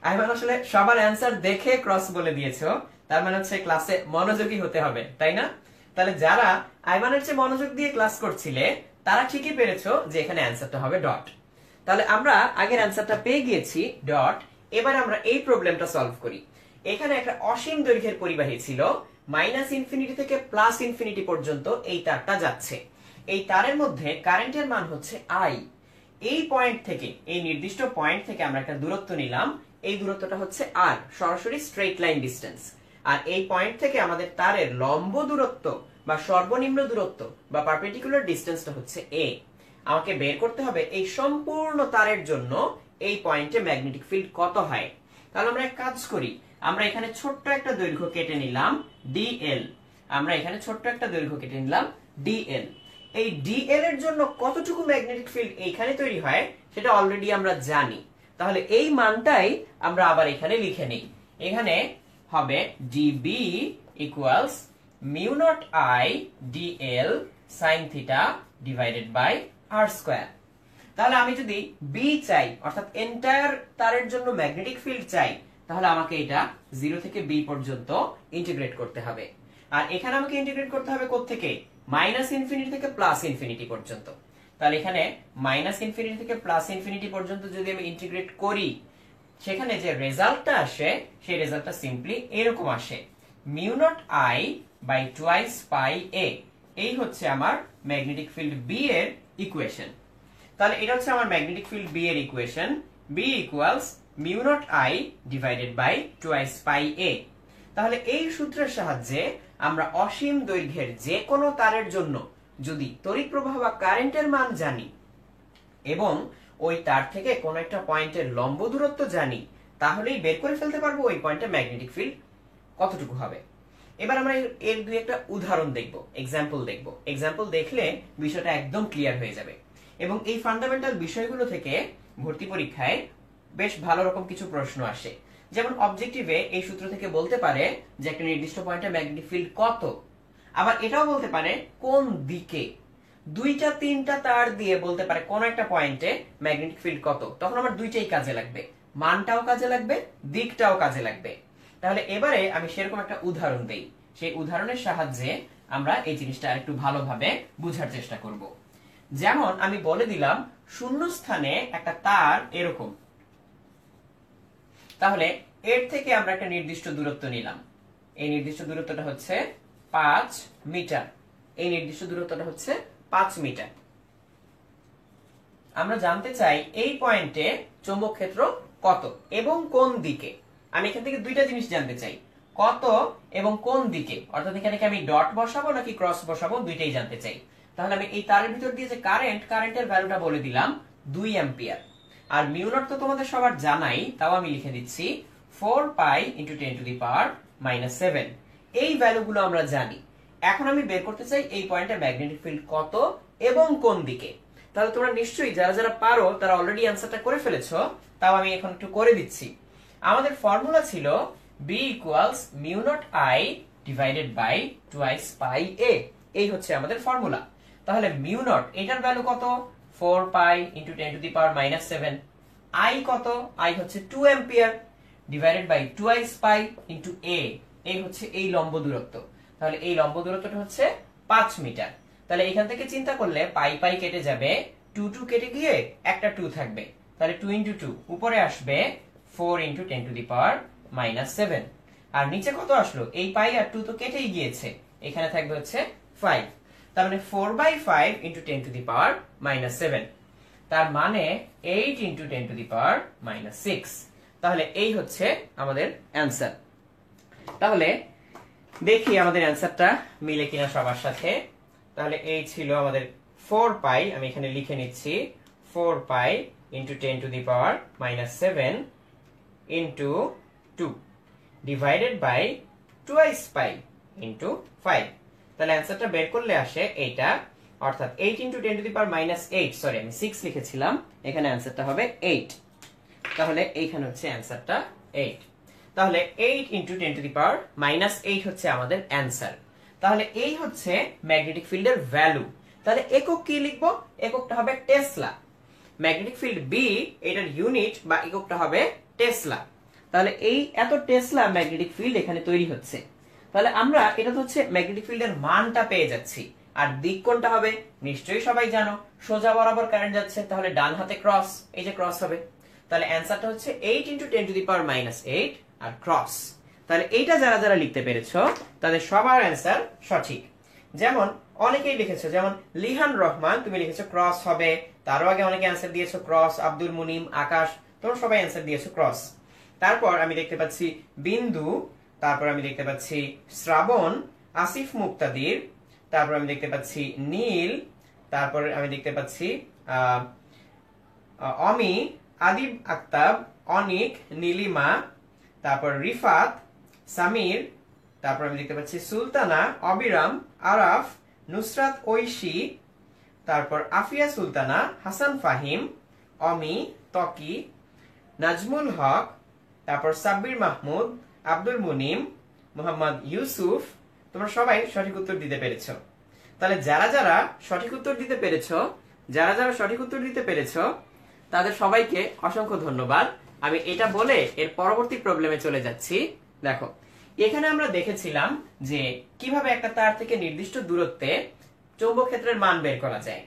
আয়মান আসলে সবার অ্যান্সার দেখে ক্রস বলে দিয়েছো, তার মানে হচ্ছে ক্লাসে মনোযোগী হতে হবে, তাই না? তাহলে যারা আয়মানের চেয়ে মনোযোগ দিয়ে ক্লাস করছিলে তারা ঠিকই পেরেছো যে এখানে অ্যান্সারটা হবে ডট। তাহলে আমরা আগের অ্যান্সারটা পেয়ে গিয়েছি ডট। এবার আমরা এই প্রবলেমটা সলভ করি। এখানে একটা অসীম দৈর্ঘ্যের পরিবাহী ছিল, মাইনাস ইনফিনিটি থেকে প্লাস ইনফিনিটি পর্যন্ত এই তারটা যাচ্ছে। এই তারের মধ্যে কারেন্টের মান হচ্ছে আই। এই পয়েন্ট থেকে, এই নির্দিষ্ট পয়েন্ট থেকে আমরা একটা দূরত্ব নিলাম, এই দূরত্বটা হচ্ছে আর, সরাসরি স্ট্রেট লাইন ডিসটেন্স। আর এই পয়েন্ট থেকে আমাদের তারের লম্ব দূরত্ব বা সর্বনিম্ন দূরত্ব বা পারপেন্ডিকুলার ডিসটেন্সটা হচ্ছে এ। আমাকে বের করতে হবে এই সম্পূর্ণ তারের জন্য এই পয়েন্টে ম্যাগনেটিক ফিল্ড কত হয়। তাহলে আমরা এক কাজ করি, আমরা এখানে ছোট্ট একটা দৈর্ঘ্য কেটে নিলাম ডিএল, আমরা এখানে ছোট্ট একটা দৈর্ঘ্য কেটে নিলাম ডিএল। এই ডিএল এর জন্য কতটুকু ম্যাগনেটিক ফিল্ড এইখানে তৈরি হয় সেটা অলরেডি আমরা জানি। তাহলে এই মানটাই আমরা আবার এখানে লিখে নেই। এখানে হবে dB equals mu naught I dl sine theta divided by r square. তাহলে আমি যদি বি চাই, অর্থাৎ এন্টায়ার তারের জন্য ম্যাগনেটিক ফিল্ড চাই, তাহলে আমাকে এটা 0 থেকে বি পর্যন্ত ইন্টিগ্রেট করতে হবে। আর এখানে আমাকে ইন্টিগ্রেট করতে হবে কোত্থেকে? মাইনাস ইনফিনিটি থেকে প্লাস ইনফিনিটি পর্যন্ত। তাহলে এখানে মাইনাস ইনফিনিটি থেকে প্লাস ইনফিনিটি পর্যন্ত যদি আমি ইন্টিগ্রেট করি, সেখানে যে রেজাল্টটা আসে সেই রেজাল্টটা সিম্পলি এরকম আসে, mu naught I by twice pi a. এই হচ্ছে আমার ম্যাগনেটিক ফিল্ড বি এর ইকুয়েশন। তাহলে এটা হচ্ছে আমার ম্যাগনেটিক ফিল্ড বি এর equation, B equals mu naught I divided by twice pi a. তাহলে এই সূত্রের সাহায্যে আমরা অসীম দৈর্ঘ্যের যে কোনো তারের জন্য যদি তড়িৎ প্রবাহ বা কারেন্টের মান জানি এবং ওই তার থেকে কোন একটা পয়েন্টের লম্ব দূরত্ব জানি, তাহলেই বের করে ফেলতে পারবো ওই পয়েন্টে ম্যাগনেটিক ফিল্ড কতটুকু হবে। এবার আমরা এর দুই একটা উদাহরণ দেখব, এক্সাম্পল দেখব। এক্সাম্পল দেখলে বিষয়টা একদম ক্লিয়ার হয়ে যাবে। এবং এই ফান্ডামেন্টাল বিষয়গুলো থেকে ভর্তি পরীক্ষায় বেশ ভালো রকম কিছু প্রশ্ন আসে। যেমন অবজেক্টিভে এই সূত্র থেকে বলতে পারে যে একটা নির্দিষ্ট পয়েন্টে ম্যাগনেটিক ফিল্ড কত, আবার এটাও বলতে পারে কোন দিকে। দুইটা তিনটা তার দিয়ে বলতে পারে কোন একটা পয়েন্টে ম্যাগনেটিক ফিল্ড কত, তখন আমার দুইটাই কাজে লাগবে, মানটাও কাজে লাগবে, দিকটাও কাজে লাগবে। তাহলে এবারে আমি সেরকম একটা উদাহরণ দেই, সেই উদাহরণের সাহায্যে আমরা এই জিনিসটা আরেকটু ভালোভাবে বোঝার চেষ্টা করব। যেমন আমি বলে দিলাম শূন্য স্থানে একটা তার এরকম, তাহলে এর থেকে আমরা একটা নির্দিষ্ট দূরত্ব নিলাম। এই নির্দিষ্ট দূরত্বটা হচ্ছে 5 মিটার। এই নির্দিষ্ট দূরত্বটা হচ্ছে 5 মিটার। আমরা জানতে চাই এই পয়েন্টে চৌম্বক ক্ষেত্র কত এবং কোন দিকে। আমি এখান থেকে দুইটা জিনিস জানতে চাই, কত এবং কোন দিকে, অর্থাৎ এখানে কি আমি ডট বসাবো নাকি ক্রস বসাবো, দুইটাই জানতে চাই। তাহলে আমি এই তারের ভিতর দিয়ে যে কারেন্টের ভ্যালুটা বলে দিলাম 2 অ্যাম্পিয়ার। আর মিউ নট তো তোমাদের সবার জানাই, তাও আমি লিখে দিচ্ছি 4 pi into 10 to the power -7। এই ভ্যালুগুলো আমরা জানি। এখন আমি বের করতে চাই এই পয়েন্টে ম্যাগনেটিক ফিল্ড কত এবং কোন দিকে। তাহলে তোমরা নিশ্চয়ই যারা যারা পারো তারা অলরেডি অ্যান্সারটা করে ফেলেছো, তাও আমি এখন একটু করে দিচ্ছি। আমাদের ফর্মুলা ছিল b equals mu naught i divided by twice pi a। এই হচ্ছে আমাদের ফর্মুলা। তাহলে মিউ নট এটার ভ্যালু কত? 4 pi into 10 to the power -7। i কত? i হচ্ছে 2 ampere divided by twice pi into a। এই হচ্ছে এই লম্ব দূরত্ব। তাহলে এই লম্ব দূরত্বটা হচ্ছে 5 মিটার। তাহলে এখান থেকে চিন্তা করলে পাই পাই কেটে যাবে, 2 2 কেটে গিয়ে একটা 2 থাকবে। তাহলে 2 ইনটু 2 উপরে আসবে 4 ইনটু 10 টু দি পাওয়ার -7। আর নিচে কত আসলো? এই পাই আর 2 তো কেটেই গিয়েছে, এখানে থাকবে হচ্ছে 5। তার মানে 4/5 ইনটু 10 টু দি পাওয়ার -7। তার মানে 8 ইনটু 10 টু দি পাওয়ার -6। তাহলে এই হচ্ছে আমাদের অ্যান্সার। তাহলে দেখি আমাদের অ্যান্সারটা মিলে কিনা সবার সাথে। তাহলে এই ছিল আমাদের 4 পাই, আমি এখানে লিখে নিচ্ছি 4 pi into 10 to the power -7 into 2 divided by twice pi into 5। তাহলে অ্যান্সারটা বের করলে আসে এইটা, অর্থাৎ 8 into 10 to the power -8, sorry আমি 6 লিখেছিলাম, এখানে অ্যান্সারটা হবে 8। তাহলে এইখানে হচ্ছে অ্যান্সারটা 8। তাহলে 8 ইনটু 10 টু দি পাওয়ার -8 হচ্ছে আমাদের অ্যান্সার। তাহলে এই হচ্ছে ম্যাগনেটিক ফিল্ডের ভ্যালু। তাহলে একক কি লিখবো? এককটা হবে টেসলা। ম্যাগনেটিক ফিল্ড বি, এটার ইউনিট বা এককটা হবে টেসলা। তাহলে এই এত টেসলা ম্যাগনেটিক ফিল্ড এখানে তৈরি হচ্ছে। তাহলে আমরা এটা তো হচ্ছে ম্যাগনেটিক ফিল্ডের মানটা পেয়ে যাচ্ছি। আর দিক কোনটা হবে? নিশ্চয়ই সবাই জানো, সোজা বরাবর কারেন্ট যাচ্ছে, তাহলে ডান হাতে ক্রস, এই যে ক্রস হবে। তাহলে অ্যান্সারটা হচ্ছে 8 ইনটু 10 টু দি পাওয়ার -8 আর ক্রস। তাহলে এইটা যারা যারা লিখতে পেরেছো তাদের সবার অ্যান্সার সঠিক। যেমন অনেকেই লিখেছো, যেমন লিহান রহমান, তুমি লিখেছো ক্রস হবে। তারও আগে অনেকে অ্যান্সার দিয়েছো ক্রস, আব্দুল মুনিম, আকাশ, তোমরা সবাই অ্যান্সার দিয়েছো ক্রস। তারপর আমি দেখতে পাচ্ছি বিন্দু, তারপর আমি দেখতে পাচ্ছি শ্রাবণ, আসিফ মুক্তাদির, তারপর আমি দেখতে পাচ্ছি নীল, তারপর আমি দেখতে পাচ্ছি অমি, আদিব আক্তাব, অনিক, নীলিমা, তারপর রিফাত, সামির, তারপর আমি দেখতে পাচ্ছি সুলতানা, অবিরাম, আরাফ, নুসরাত ঐশী, তারপর আফিয়া সুলতানা, হাসান ফাহিম, অমি, তকি, নাজমুল হক, তারপর সাব্বির মাহমুদ, আব্দুল মুনিম, মোহাম্মদ ইউসুফ। তোমরা সবাই সঠিক উত্তর দিতে পেরেছো। তাহলে যারা যারা সঠিক উত্তর দিতে পেরেছো তাদের সবাইকে অসংখ্য ধন্যবাদ। আমি এটা বলে এর পরবর্তী প্রবলেমে চলে যাচ্ছি। দেখো, এখানে আমরা দেখেছিলাম যে কিভাবে একটা তার থেকে নির্দিষ্ট দূরত্বে চৌম্বক ক্ষেত্রের মান বের করা যায়।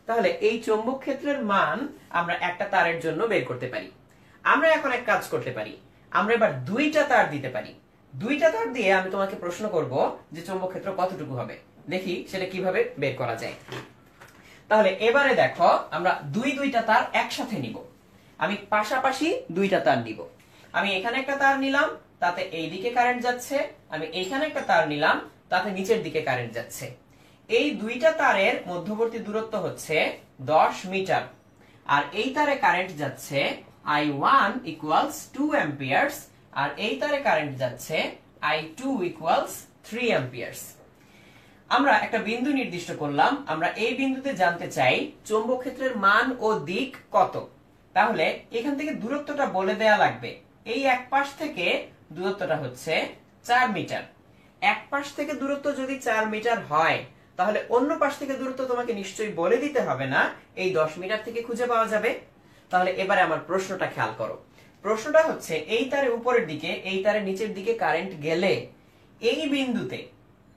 তাহলে এই চৌম্বক ক্ষেত্রের মান আমরা একটা তারের জন্য বের করতে পারি। আমরা এখন এক কাজ করতে পারি, আমরা এবার দুইটা তার দিতে পারি। দুইটা তার দিয়ে আমি তোমাকে প্রশ্ন করব যে চৌম্বক ক্ষেত্র কতটুকু হবে, দেখি সেটা কিভাবে বের করা যায়। তাহলে এবারে দেখো, আমরা দুইটা তার একসাথে নিব। আমি পাশাপাশি দুইটা তার নিব। আমি এখানে একটা তার নিলাম, তাতে এই দিকে কারেন্ট যাচ্ছে। আমি এইখানে একটা তার নিলাম, তাতে নিচের দিকে কারেন্ট যাচ্ছে। এই দুইটা তারের মধ্যবর্তী দূরত্ব হচ্ছে 10 মিটার। আর এই তারে কারেন্ট যাচ্ছে I1 ইকুয়ালস 2 অ্যাম্পিয়ার্স, আর এই তারে কারেন্ট যাচ্ছে I2 ইকুয়ালস 3 অ্যাম্পিয়ার্স। আমরা একটা বিন্দু নির্দিষ্ট করলাম, আমরা এই বিন্দুতে জানতে চাই চৌম্বক ক্ষেত্রের মান ও দিক কত। তাহলে এখান থেকে দূরত্বটা বলে দেয়া লাগবে। এই এক পাশ থেকে দূরত্বটা হচ্ছে 4 মিটার। এক পাশ থেকে দূরত্ব যদি 4 মিটার হয়, তাহলে অন্য পাশ থেকে দূরত্ব তোমাকে নিশ্চয়ই বলে দিতে হবে না, এই 10 মিটার থেকে খুঁজে পাওয়া যাবে। তাহলে এবারে আমার প্রশ্নটা খেয়াল করো। প্রশ্নটা হচ্ছে এই তারে উপরের দিকে, এই তারে নিচের দিকে কারেন্ট গেলে এই বিন্দুতে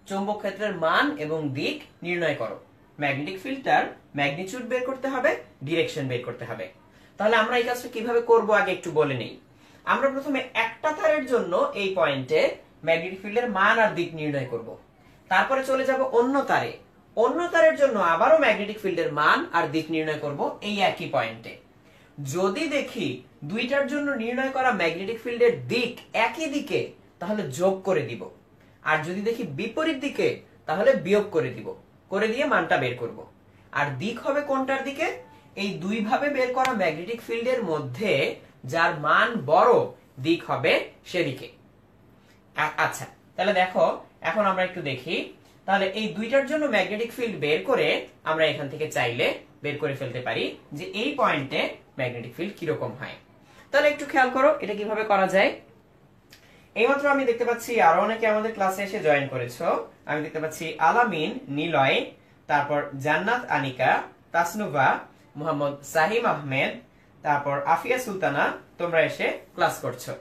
চৌম্বক ক্ষেত্রের মান এবং দিক নির্ণয় করো। ম্যাগনেটিক ফিল্ডটার ম্যাগনিটিউড বের করতে হবে, ডিরেকশন বের করতে হবে। তাহলে আমরা এই কাজটা কিভাবে করব আগে একটু বলে নেই। আমরা প্রথমে একটা তারের জন্য এই পয়েন্টে ম্যাগনেটিক ফিল্ডের মান আর দিক নির্ণয় করব। তারপরে চলে যাব অন্য তারে, অন্য তারের জন্য আবারও ম্যাগনেটিক ফিল্ডের মান আর দিক নির্ণয় করব এই একই পয়েন্টে। যদি দেখি দুইটার জন্য নির্ণয় করা ম্যাগনেটিক ফিল্ডের দিক একই দিকে, তাহলে যোগ করে দিব। আর যদি দেখি বিপরীত দিকে, তাহলে বিয়োগ করে দিব, করে দিয়ে মানটা বের করব। আর দিক হবে কোনটার দিকে? এই দুই ভাবে বের করা ম্যাগনেটিক ফিল্ডের মধ্যে যার মান বড় দিক হবে সেদিকে। আচ্ছা, তাহলে দেখো এখন আমরা একটু দেখি। তাহলে এই দুইটার জন্য ম্যাগনেটিক ফিল্ড বের করে আমরা এখান থেকে চাইলে বের করে ফেলতে পারি যে এই পয়েন্টে ম্যাগনেটিক ফিল্ড কিরকম হয়। তাহলে একটু খেয়াল করো এটা কিভাবে করা যায়। এইমাত্র আমি দেখতে পাচ্ছি আরো অনেকে আমাদের ক্লাসে এসে জয়েন করেছো। আমি দেখতে পাচ্ছি আলামিন, নিলয়, তারপর জান্নাত আনিকা, তাসনুভা, মোহাম্মদ সাহিম আহমেদ, তারপর আফিয়া সুলতানা, তোমরা এসে ক্লাস করছো।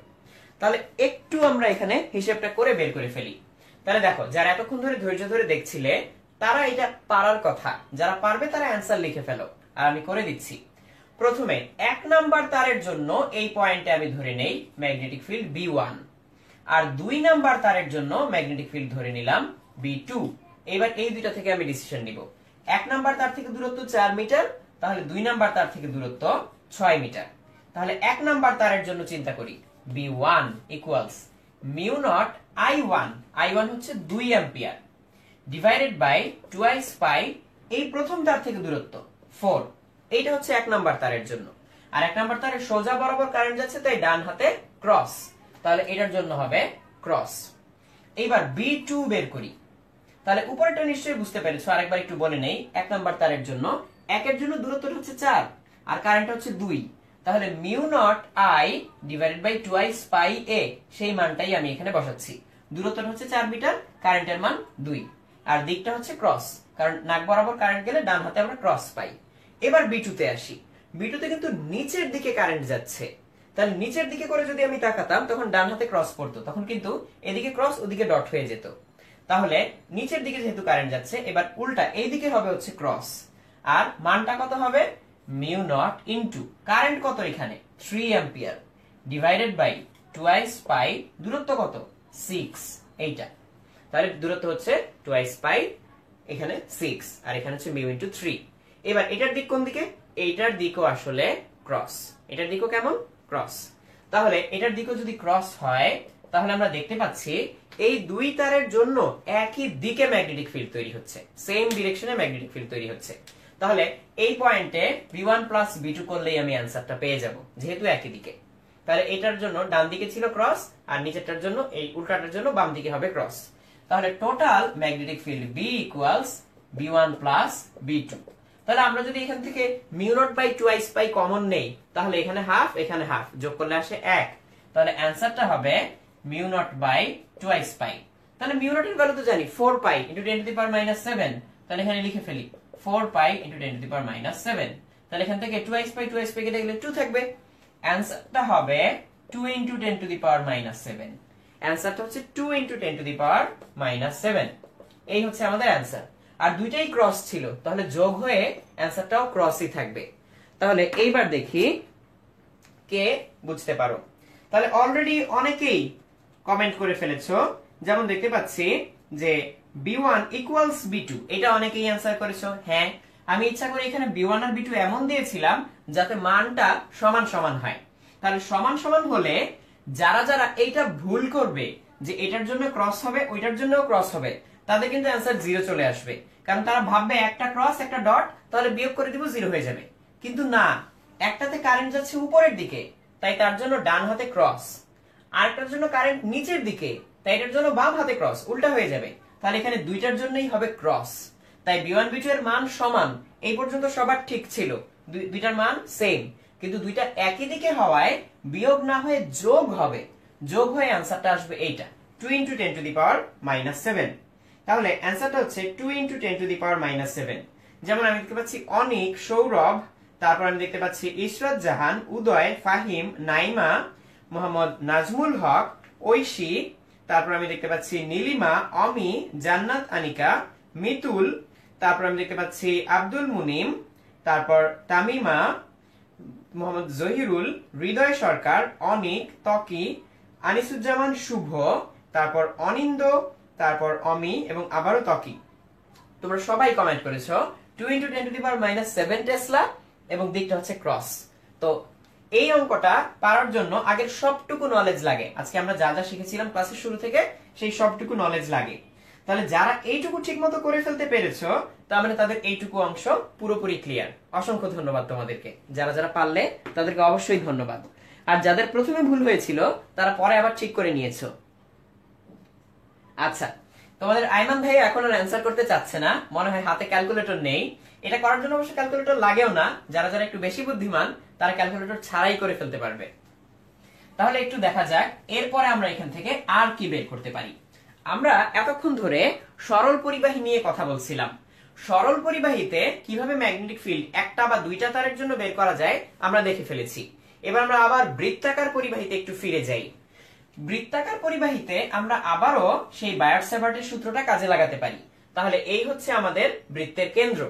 তাহলে একটু আমরা এখানে হিসেবটা করে বের করে ফেলি। তাহলে দেখো, যারা এতক্ষণ ধরে ধৈর্য ধরে দেখছিলে তারা এটা পারার কথা, যারা পারবে তারা অ্যান্সার লিখে ফেলো, আর আমি করে দিচ্ছি। প্রথমে 1 নাম্বার তারের জন্য এই পয়েন্টে আমি ধরে নেই ম্যাগনেটিক ফিল্ড B1, আর 2 নাম্বার তারের জন্য ম্যাগনেটিক ফিল্ড ধরে নিলাম B2। এবার এই দুইটা থেকে আমি ডিসিশন নিব। 1 নাম্বার তার থেকে দূরত্ব 4 মিটার, তাহলে 2 নাম্বার তার থেকে দূরত্ব 6 মিটার। তাহলে 1 নাম্বার তারের জন্য চিন্তা করি, B1 equals mu not I1, I1 হচ্ছে 2 অ্যাম্পিয়ার, ডিভাইডেড বাই 2i পাই, এই প্রথম তার থেকে দূরত্ব 4। এইটা হচ্ছে 1 নাম্বার তারের জন্য। আর 1 নাম্বার তারের সোজা বরাবর কারেন্ট যাচ্ছে, তাই ডান হাতে ক্রস, তাহলে এটার জন্য হবে ক্রস। এইবার B2 বের করি। তাহলে উপরেটা নিশ্চয়ই বুঝতে পেরেছো, আরেকবার একটু বলে নেই। 1 নাম্বার তারের জন্য 1 এর জন্য দূরত্বটা হচ্ছে 4 আর কারেন্ট হচ্ছে 2, তাহলে mu naught I divided by 2i pi a, সেই মানটাই আমি এখানে বসাচ্ছি। দূরত্বটা হচ্ছে 4 মিটার, কারেন্টের মান 2, আর দিকটা হচ্ছে ক্রস, কারণ নাক বরাবর কারেন্ট গেলে ডান হাতে আমরা ক্রস পাই। এবার B2 তে আসি। B2 তে কিন্তু নিচের দিকে কারেন্ট যাচ্ছে, তাহলে নিচের দিকে করে যদি আমি তাকাতাম তখন ডান হাতে ক্রস পড়তো, তখন কিন্তু এদিকে ক্রস ওদিকে ডট হয়ে যেত। তাহলে নিচের দিকে যেহেতু কারেন্ট যাচ্ছে, এবার উল্টা এইদিকে হবে হচ্ছে ক্রস, আর মানটা কত হবে মিউ নট ইনটু কারেন্ট কত এখানে 3 অ্যাম্পিয়ার, ডিভাইডেড বাই 2i পাই, দূরত্ব কত 6, এইটা। তাহলে দূরত্ব হচ্ছে 2i পাই, এখানে 6, আর এখানে হচ্ছে মিউ ইনটু 3। এবার এটার দিক কোন দিকে? এইটার দিকও আসলে ক্রস, এটার দিকও কেমন ক্রস। তাহলে এটার দিকও যদি ক্রস হয়, তাহলে আমরা দেখতে পাচ্ছি এই দুই তারের জন্য একই দিকে ম্যাগনেটিক ফিল্ড তৈরি হচ্ছে, সেম ডিরেকশনে ম্যাগনেটিক ফিল্ড তৈরি হচ্ছে। তাহলে এই পয়েন্টে B1 প্লাস B2 করলেই আমি অ্যান্সারটা পেয়ে যাব, যেহেতু একই দিকে। তাহলে এটার জন্য ডান দিকে ছিল ক্রস, আর নিচেরটার জন্য এই উল্টাটার জন্য বাম দিকে হবে ক্রস। তাহলে total magnetic field B equals B1 plus B2। তাহলে আমরা যদি এখান থেকে mu naught by 2i pi common নেই, তাহলে এখানে হাফ এখানে হাফ যোগ করলে আসে 1, তাহলে অ্যান্সারটা হবে মিউ নট বাই 2i পাই। তাহলে মিউ নট এর ভ্যালু তো জানি 4 pi into 10 to the power -7, তাহলে এখানে লিখে ফেলি 4 pi into 10 to the power -7। তাহলে এখান থেকে 2i পাই কেটে গেলে 2 থাকবে। অ্যান্সারটা হবে 2 ইনটু 10 টু দি পাওয়ার -7। অ্যান্সারটা হচ্ছে 2 ইনটু 10 টু দি পাওয়ার -7। এই হচ্ছে আমাদের অ্যান্সার। আর দুইটাই ক্রস ছিল, তাহলে যোগ হয়ে অ্যান্সারটাও ক্রসই থাকবে। তাহলে এইবার দেখি কে বুঝতে পারো। তাহলে অলরেডি অনেকেই কমেন্ট করে ফেলেছো, যেমন দেখতে পাচ্ছি যে B1 ইকুয়ালস B2, এটা অনেকেই অ্যান্সার করেছো। হ্যাঁ, আমি ইচ্ছা করে এখানে B1 আর B2 এমন দিয়েছিলাম যাতে মানটা সমান সমান হয়। তাহলে সমান সমান হলে যারা যারা এইটা ভুল করবে যে এটার জন্য ক্রস হবে ওইটার জন্যও ক্রস হবে, তাদের কিন্তু অ্যান্সার 0 চলে আসবে, কারণ তারা ভাববে একটা ক্রস একটা ডট, তাহলে বিয়োগ করে দিব 0 হয়ে যাবে। কিন্তু না, একটাতে কারেন্ট যাচ্ছে উপরের দিকে, তাই তার জন্য ডান হাতে ক্রস, আরেকটার জন্য কারেন্ট নিচের দিকে, তাই এটার জন্য বাম হাতে ক্রস, উল্টা হয়ে যাবে। তাহলে এখানে দুইটার জন্যই হবে ক্রস। তাই B1 B2 এর মান সমান, এই পর্যন্ত সবার ঠিক ছিল, দুইটার মান সেম, কিন্তু দুইটা একই দিকে হওয়ায় বিয়োগ না হয়ে যোগ হবে, যোগ হয়ে অ্যান্সারটা আসবে এইটা 2 ইনটু 10 টু দি পাওয়ার -7। তাহলে অ্যান্সারটা হচ্ছে 2 ইনটু 10 টু দি পাওয়ার -7। যেমন আমি দেখতে পাচ্ছি অনিক, সৌরভ, তারপর আমি দেখতে পাচ্ছি ইশরাত জাহান, উদয়, ফাহিম, নাইমা, মোহাম্মদ নাজমুল হক, ঐশী, তারপর আমি দেখতে পাচ্ছি নীলিমা, অমি, জান্নাত আনিকা, মিতুল, তারপর আমি দেখতে পাচ্ছি আব্দুল মুনিম, তারপর তামিমা, মোহাম্মদ জহিরুল, হৃদয় সরকার, অনিক, তকি, আনিসুজ্জামান শুভ, তারপর অনিন্দ, তারপর অমি এবং আবারও তকি। তোমরা সবাই কমেন্ট করেছো 2 into 10 to the power -7 Tesla এবং দিকটা হচ্ছে ক্রস। তো এই অঙ্কটা পারার জন্য আগের সবটুকু নলেজ লাগে। আজকে আমরা যা যা শিখেছিলাম ক্লাসের শুরু থেকে সেই সবটুকু নলেজ লাগে। তাহলে যারা এইটুকু ঠিকমতো করে ফেলতে পেরেছো, তার মানে তাদের এইটুকু অংশ পুরোপুরি ক্লিয়ার। অসংখ্য ধন্যবাদ তোমাদেরকে। যারা যারা পারলে তাদেরকে অবশ্যই ধন্যবাদ। আর যাদের প্রথমে ভুল হয়েছিল তারা পরে আবার ঠিক করে নিয়েছো। আচ্ছা, তোমাদের আইমান ভাই এখন আর অ্যান্সার করতে চাচ্ছে না, মনে হয় হাতে ক্যালকুলেটর নেই। এটা করার জন্য অবশ্য ক্যালকুলেটর লাগেও না, যারা যারা একটু বেশি বুদ্ধিমান তারা ক্যালকুলেটর ছাড়াই করে ফেলতে পারবে। তাহলে একটু দেখা যাক এরপরে আমরা এখান থেকে আর কি বের করতে পারি। আমরা এতক্ষণ ধরে সরল পরিবাহী নিয়ে কথা বলছিলাম। সরল পরিবাহীতে কিভাবে ম্যাগনেটিক ফিল্ড একটা বা দুইটা তারের জন্য বের করা যায় আমরা দেখে ফেলেছি। এবার আমরা আবার বৃত্তাকার পরিবাহীতে একটু ফিরে যাই। বৃত্তাকার পরিবাহীতে আমরা আবারও সেই বায়ার-স্যাভার্টের সূত্রটা কাজে লাগাতে পারি। তাহলে এই হচ্ছে আমাদের বৃত্তের কেন্দ্র।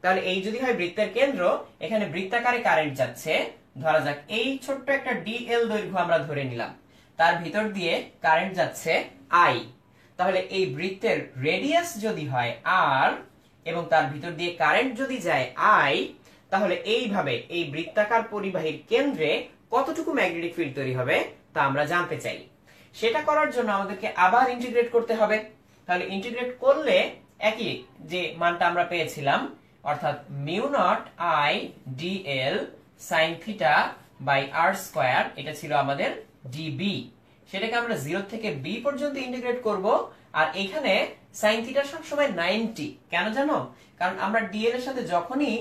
তাহলে এই যদি হয় বৃত্তের কেন্দ্র, এখানে বৃত্তাকারে কারেন্ট যাচ্ছে, ধরা যাক এই ছোট্ট একটা ডিএল দৈর্ঘ্য আমরা ধরে নিলাম, তার ভিতর দিয়ে কারেন্ট যাচ্ছে আই। তাহলে এই বৃত্তের রেডিয়াস যদি হয় আর এবং তার ভিতর দিয়ে কারেন্ট যদি যায় আই, তাহলে এইভাবে এই বৃত্তাকার পরিবাহীর কেন্দ্রে কতটুকু ম্যাগনেটিক ফিল্ড তৈরি হবে তা আমরা জানতে চাই। সেটা করার জন্য আমাদেরকে আবার ইন্টিগ্রেট করতে হবে। তাহলে ইন্টিগ্রেট করলে একই যে মানটা আমরা পেয়েছিলাম, অর্থাৎ mu naught I dl sine theta by r square, এটা ছিল আমাদের ডিবি। সেটাকে আমরা 0 থেকে b পর্যন্ত ইন্টিগ্রেট করব। আর এখানে সাইন থিটা সবসময় 90, কেন জানো? কারণ আমরা ডিএল এর সাথে যখনই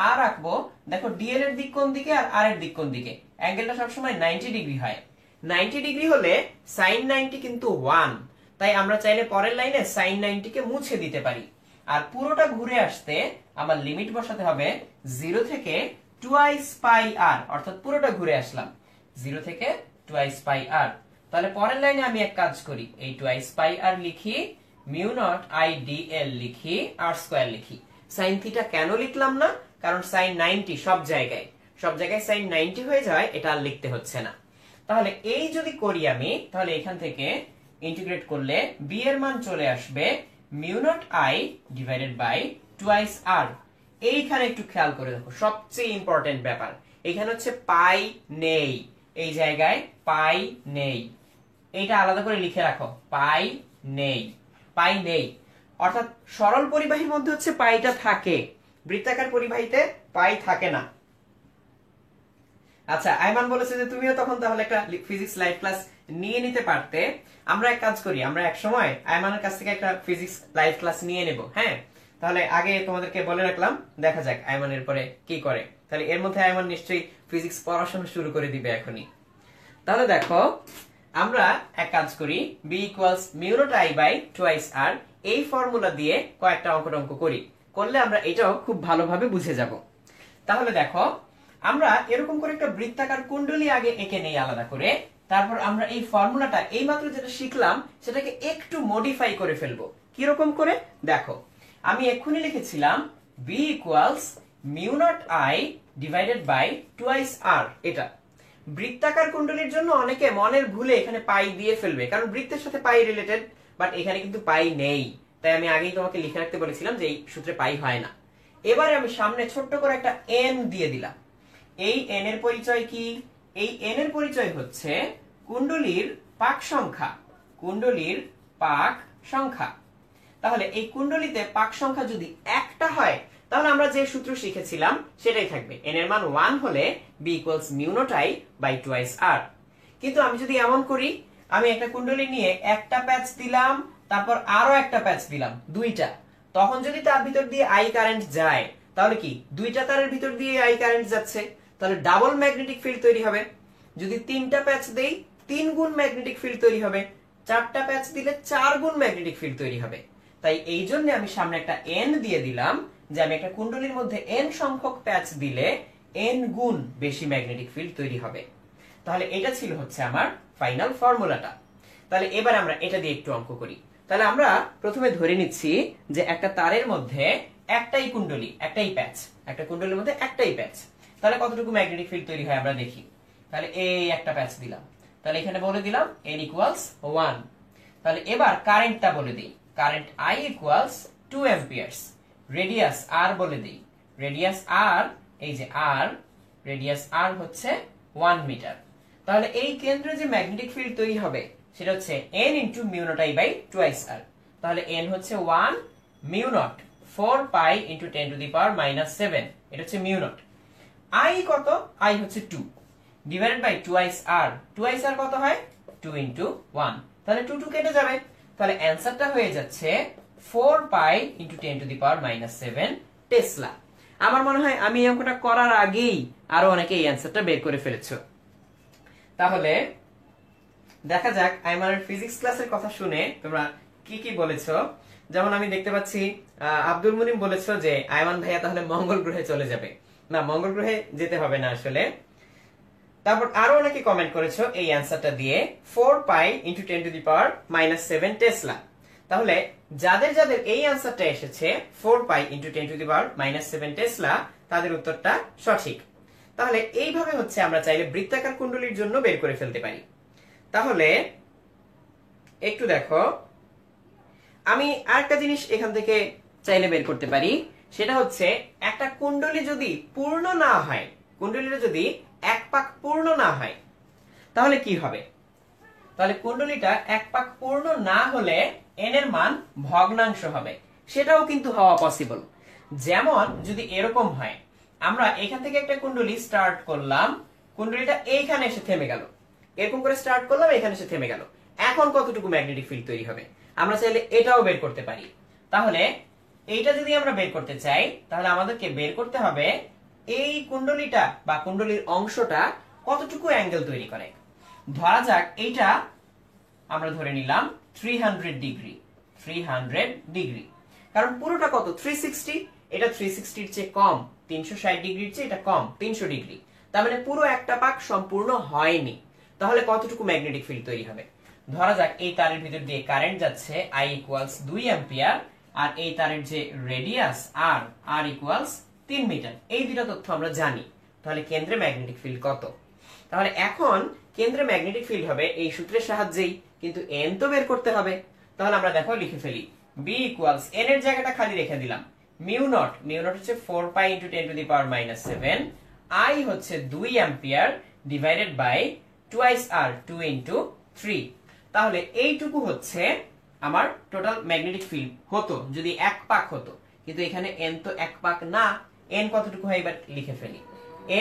আর রাখবো, দেখো ডিএল এর দিক কোন দিকে আর আর এর দিক কোন দিকে, অ্যাঙ্গেলটা সবসময় 90 ডিগ্রি হয়। 90 ডিগ্রি হলে সাইন 90 কিন্তু 1, তাই আমরা চাইলে পরের লাইনে সাইন 90 কে মুছে দিতে পারি। আর পুরোটা ঘুরে আসতে আমার লিমিট বসাতে হবে 0 থেকে টুয়াইস পাই আর, অর্থাৎ পুরোটা ঘুরে আসলাম 0 থেকে টুয়াইস পাই আর। তাহলে পরের লাইনে আমি এক কাজ করি, এই টুয়াইস পাই আর লিখি, মিউ নট আই ডিএল লিখি, আর স্কয়ার লিখি। সাইন থিটা কেন লিখলাম না? কারণ সাইন 90 সব জায়গায় সাইন 90 হয়ে যায়, এটা আর লিখতে হচ্ছে না। তাহলে এই যদি করি আমি, তাহলে এখান থেকে ইন্টিগ্রেট করলে বি এর মান চলে আসবে mu naught I divided by twice r. এইখানে একটু খেয়াল করে দেখো, সবচেয়ে ইম্পর্টেন্ট ব্যাপার, এখানে হচ্ছে পাই নেই, এই জায়গায় পাই নেই, এইটা আলাদা করে লিখে রাখো, পাই নেই। অর্থাৎ সরল পরিবাহীর মধ্যে হচ্ছে পাইটা থাকে, বৃত্তাকার পরিবাহীতে পাই থাকে না। আচ্ছা, আইমান বলেছে যে তুমিও তখন তাহলে একটা ফিজিক্স লাইভ ক্লাস নিয়ে নিতে পারতে। আমরা এক কাজ করি, আমরা এক সময় আইমানের কাছ থেকে একটা ফিজিক্স লাইভ ক্লাস নিয়ে নেব। হ্যাঁ, তাহলে আগে তোমাদেরকে বলে রাখলাম, দেখা যাক আইমানের পরে কি করে। তাহলে এর মধ্যে আইমান নিশ্চয়ই ফিজিক্স পড়াশোনা শুরু করে দিবে এখনই। তাহলে দেখো, আমরা এক কাজ করি, b equals mu naught I by twice r, এই ফর্মুলা দিয়ে কয়েকটা অঙ্ক করি, করলে আমরা এটাও খুব ভালোভাবে বুঝে যাব। তাহলে দেখো, আমরা এরকম করে একটা বৃত্তাকার কুণ্ডলী আগে এঁকে নেই আলাদা করে, তারপর আমরা এই ফর্মুলাটা এইমাত্র যেটা শিখলাম সেটাকে একটু মডিফাই করে ফেলবো। কিরকম করে দেখো, আমি এক্ষুনি লিখেছিলাম b equals mu naught I divided by twice r. এটা বৃত্তাকার কুণ্ডলীর জন্য অনেকে মনের ভুলে এখানে পাই দিয়ে ফেলবে, কারণ বৃত্তের সাথে পাই রিলেটেড, বাট এখানে কিন্তু পাই নেই। তাই আমি আগেই তোমাকে লিখে রাখতে বলেছিলাম যে এই সূত্রে পাই হয় না। এবারে আমি সামনে ছোট্ট করে একটা এন দিয়ে দিলাম। এই এন এর পরিচয় কি? এই এন এর পরিচয় হচ্ছে কুণ্ডলীর পাক সংখ্যা। তাহলে এই কুণ্ডলীতে পাক সংখ্যা যদি একটা হয়, তাহলে আমরা যে সূত্র শিখেছিলাম সেটাই থাকবে, এন এর মান 1 হলে b equals mu naught I by twice r. কিন্তু আমি যদি এমন করি, আমি একটা কুণ্ডলী নিয়ে একটা প্যাচ দিলাম, তারপর আরো একটা প্যাচ দিলাম, দুইটা, তখন যদি তার ভিতর দিয়ে আই কারেন্ট যায়, তাহলে কি দুইটা তারের ভিতর দিয়ে আই কারেন্ট যাচ্ছে, তাহলে ডাবল ম্যাগনেটিক ফিল্ড তৈরি হবে। যদি তিনটা প্যাচ দেই, 3 গুণ ম্যাগনেটিক ফিল্ড তৈরি হবে। চারটা প্যাচ দিলে 4 গুণ ম্যাগনেটিক ফিল্ড তৈরি হবে। তাই এই জন্য আমি সামনে একটা এন দিয়ে দিলাম, যে আমি একটা কুণ্ডলীর মধ্যে এন সংখ্যক প্যাচ দিলে এন গুণ বেশি ম্যাগনেটিক ফিল্ড তৈরি হবে। তাহলে এটা ছিল হচ্ছে আমার ফাইনাল ফর্মুলাটা। তাহলে এবার আমরা এটা দিয়ে একটু অঙ্ক করি। তাহলে আমরা প্রথমে ধরে নিচ্ছি যে একটা তারের মধ্যে একটাই কুণ্ডলী, একটাই প্যাচ, একটা কুণ্ডলীর মধ্যে একটাই প্যাচ, তাহলে কতটুকু ম্যাগনেটিক ফিল্ড তৈরি হয় আমরা দেখি। তাহলে এই একটা প্যাচ দিলাম, তাহলে এখানে বলে দিলাম n ইকুয়ালস 1। তাহলে এবার কারেন্টটা বলে দিই, current I equals 2 amperes. Radius r বলে দিই, রেডিয়াস r, এই যে r, রেডিয়াস r হচ্ছে 1 মিটার। তাহলে এই কেন্দ্রে যে ম্যাগনেটিক ফিল্ড তৈরি হবে সেটা হচ্ছে n into mu naught i by twice r। তাহলে n হচ্ছে 1, mu naught 4 pi into 10 to the power -7, এটা হচ্ছে মিউ নট। i কত? i হচ্ছে 2 divided by twice r। Twice r কত হয়? 2 ইনটু 1। তাহলে 2 2 কেটে যাবে, তাহলে অ্যান্সারটা হয়ে যাচ্ছে 4 pi into 10 to the power -7 Tesla. আমার মনে হয় আমি এই অঙ্কটা করার আগেই আরো অনেকে এই অ্যান্সারটা বের করে ফেলেছো। তাহলে দেখা যাক আইমানের ফিজিক্স ক্লাসের কথা শুনে তোমরা কি কি বলেছো। যেমন আমি দেখতে পাচ্ছি আব্দুল মুনিম বলেছো যে আইমান ভাইয়া তাহলে মঙ্গল গ্রহে চলে যাবে। না, মঙ্গল গ্রহে যেতে হবে না আসলে। তারপর আরো অনেকে কমেন্ট করেছো এই অ্যান্সারটা দিয়ে 4 pi into 10 to the power -7 Tesla. তাহলে যাদের যাদের এই অ্যান্সারটা এসেছে 4 pi into 10 to the power -7 Tesla, তাদের উত্তরটা সঠিক। তাহলে এইভাবে হচ্ছে আমরা চাইলে বৃত্তাকার কুণ্ডলীর জন্য বের করে ফেলতে পারি। তাহলে একটু দেখো, আমি আরেকটা জিনিস এখান থেকে চাইলে বের করতে পারি, সেটা হচ্ছে একটা কুণ্ডলী যদি পূর্ণ না হয়, কুণ্ডলীটা যদি এক পাক পূর্ণ না হয় তাহলে কি হবে? তাহলে কুণ্ডলীটা এক পাক পূর্ণ না হলে n এর মান ভগ্নাংশ হবে। সেটাও কিন্তু হওয়া পসিবল। যেমন যদি এরকম হয়, আমরা এখান থেকে একটা কুণ্ডলী স্টার্ট করলাম, কুণ্ডলীটা এইখানে এসে থেমে গেল, এরকম করে স্টার্ট করলাম, এখানে এসে থেমে গেল, এখন কতটুকু ম্যাগনেটিক ফিল্ড তৈরি হবে? আমরা চাইলে এটাও বের করতে পারি। তাহলে এইটা যদি আমরা বের করতে চাই, তাহলে আমাদেরকে বের করতে হবে এই কুণ্ডলীটা বা কুণ্ডলীর অংশটা কতটুকু অ্যাঙ্গেল তৈরি করে। ধরা যাক এইটা আমরা ধরে নিলাম 300 ডিগ্রি, 300 ডিগ্রি, কারণ পুরোটা কত 360, এটা 360 এর চেয়ে কম, 360 ডিগ্রির চেয়ে এটা কম 300 ডিগ্রি, তার মানে পুরো একটা পাক সম্পূর্ণ হয়নি। তাহলে কতটুকু ম্যাগনেটিক ফিল্ড তৈরি হবে? ধরা যাক এই তারের ভিতর দিয়ে কারেন্ট যাচ্ছে I = 2 অ্যাম্পিয়ার, আর এই তারের যে রেডিয়াস R = 3 মিটার, এই দুটো তথ্য আমরা জানি। তাহলে কেন্দ্রে ম্যাগনেটিক ফিল্ড কত? তাহলে এখন কেন্দ্রে ম্যাগনেটিক ফিল্ড হবে এই সূত্রের সাহায্যেই, কিন্তু n তো বের করতে হবে। তাহলে আমরা দেখো লিখে ফেলি, B = n এর জায়গাটা খালি রেখে দিলাম, মিউ নট হচ্ছে 4 pi into 10 to the power -7, I হচ্ছে 2 ampere divided by twice R, 2 into 3। তাহলে এইটুকু হচ্ছে আমার টোটাল ম্যাগনেটিক ফিল্ড হতো যদি এক পাক হতো, কিন্তু এখানে n তো এক পাক না, n কতটুকু হয় এবার লিখে ফেলি।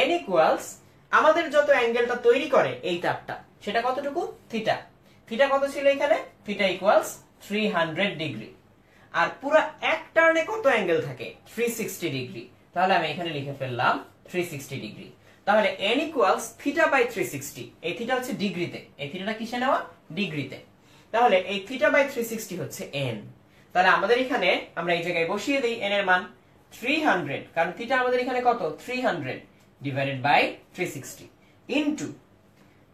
n ইকুয়ালস আমাদের যত অ্যাঙ্গেলটা তৈরি করে এই তারটা, সেটা কতটুকু? থিটা। থিটা কত ছিল এখানে? Theta equals 300 degree. আর পুরো এক টার্নে কত অ্যাঙ্গেল থাকে? 360 ডিগ্রি। তাহলে আমি এখানে লিখে ফেললাম 360 ডিগ্রি। তাহলে n ইকুয়ালস থিটা বাই 360। এই থিটা হচ্ছে ডিগ্রিতে, এই থিটাটা কিসে নেওয়া? ডিগ্রিতে। তাহলে এই থিটা বাই 360 হচ্ছে n। তাহলে আমাদের এখানে আমরা এই জায়গায় বসিয়ে দেই n এর মান 300, কারণ থিটা আমাদের এখানে কত? 300 divided by 360 into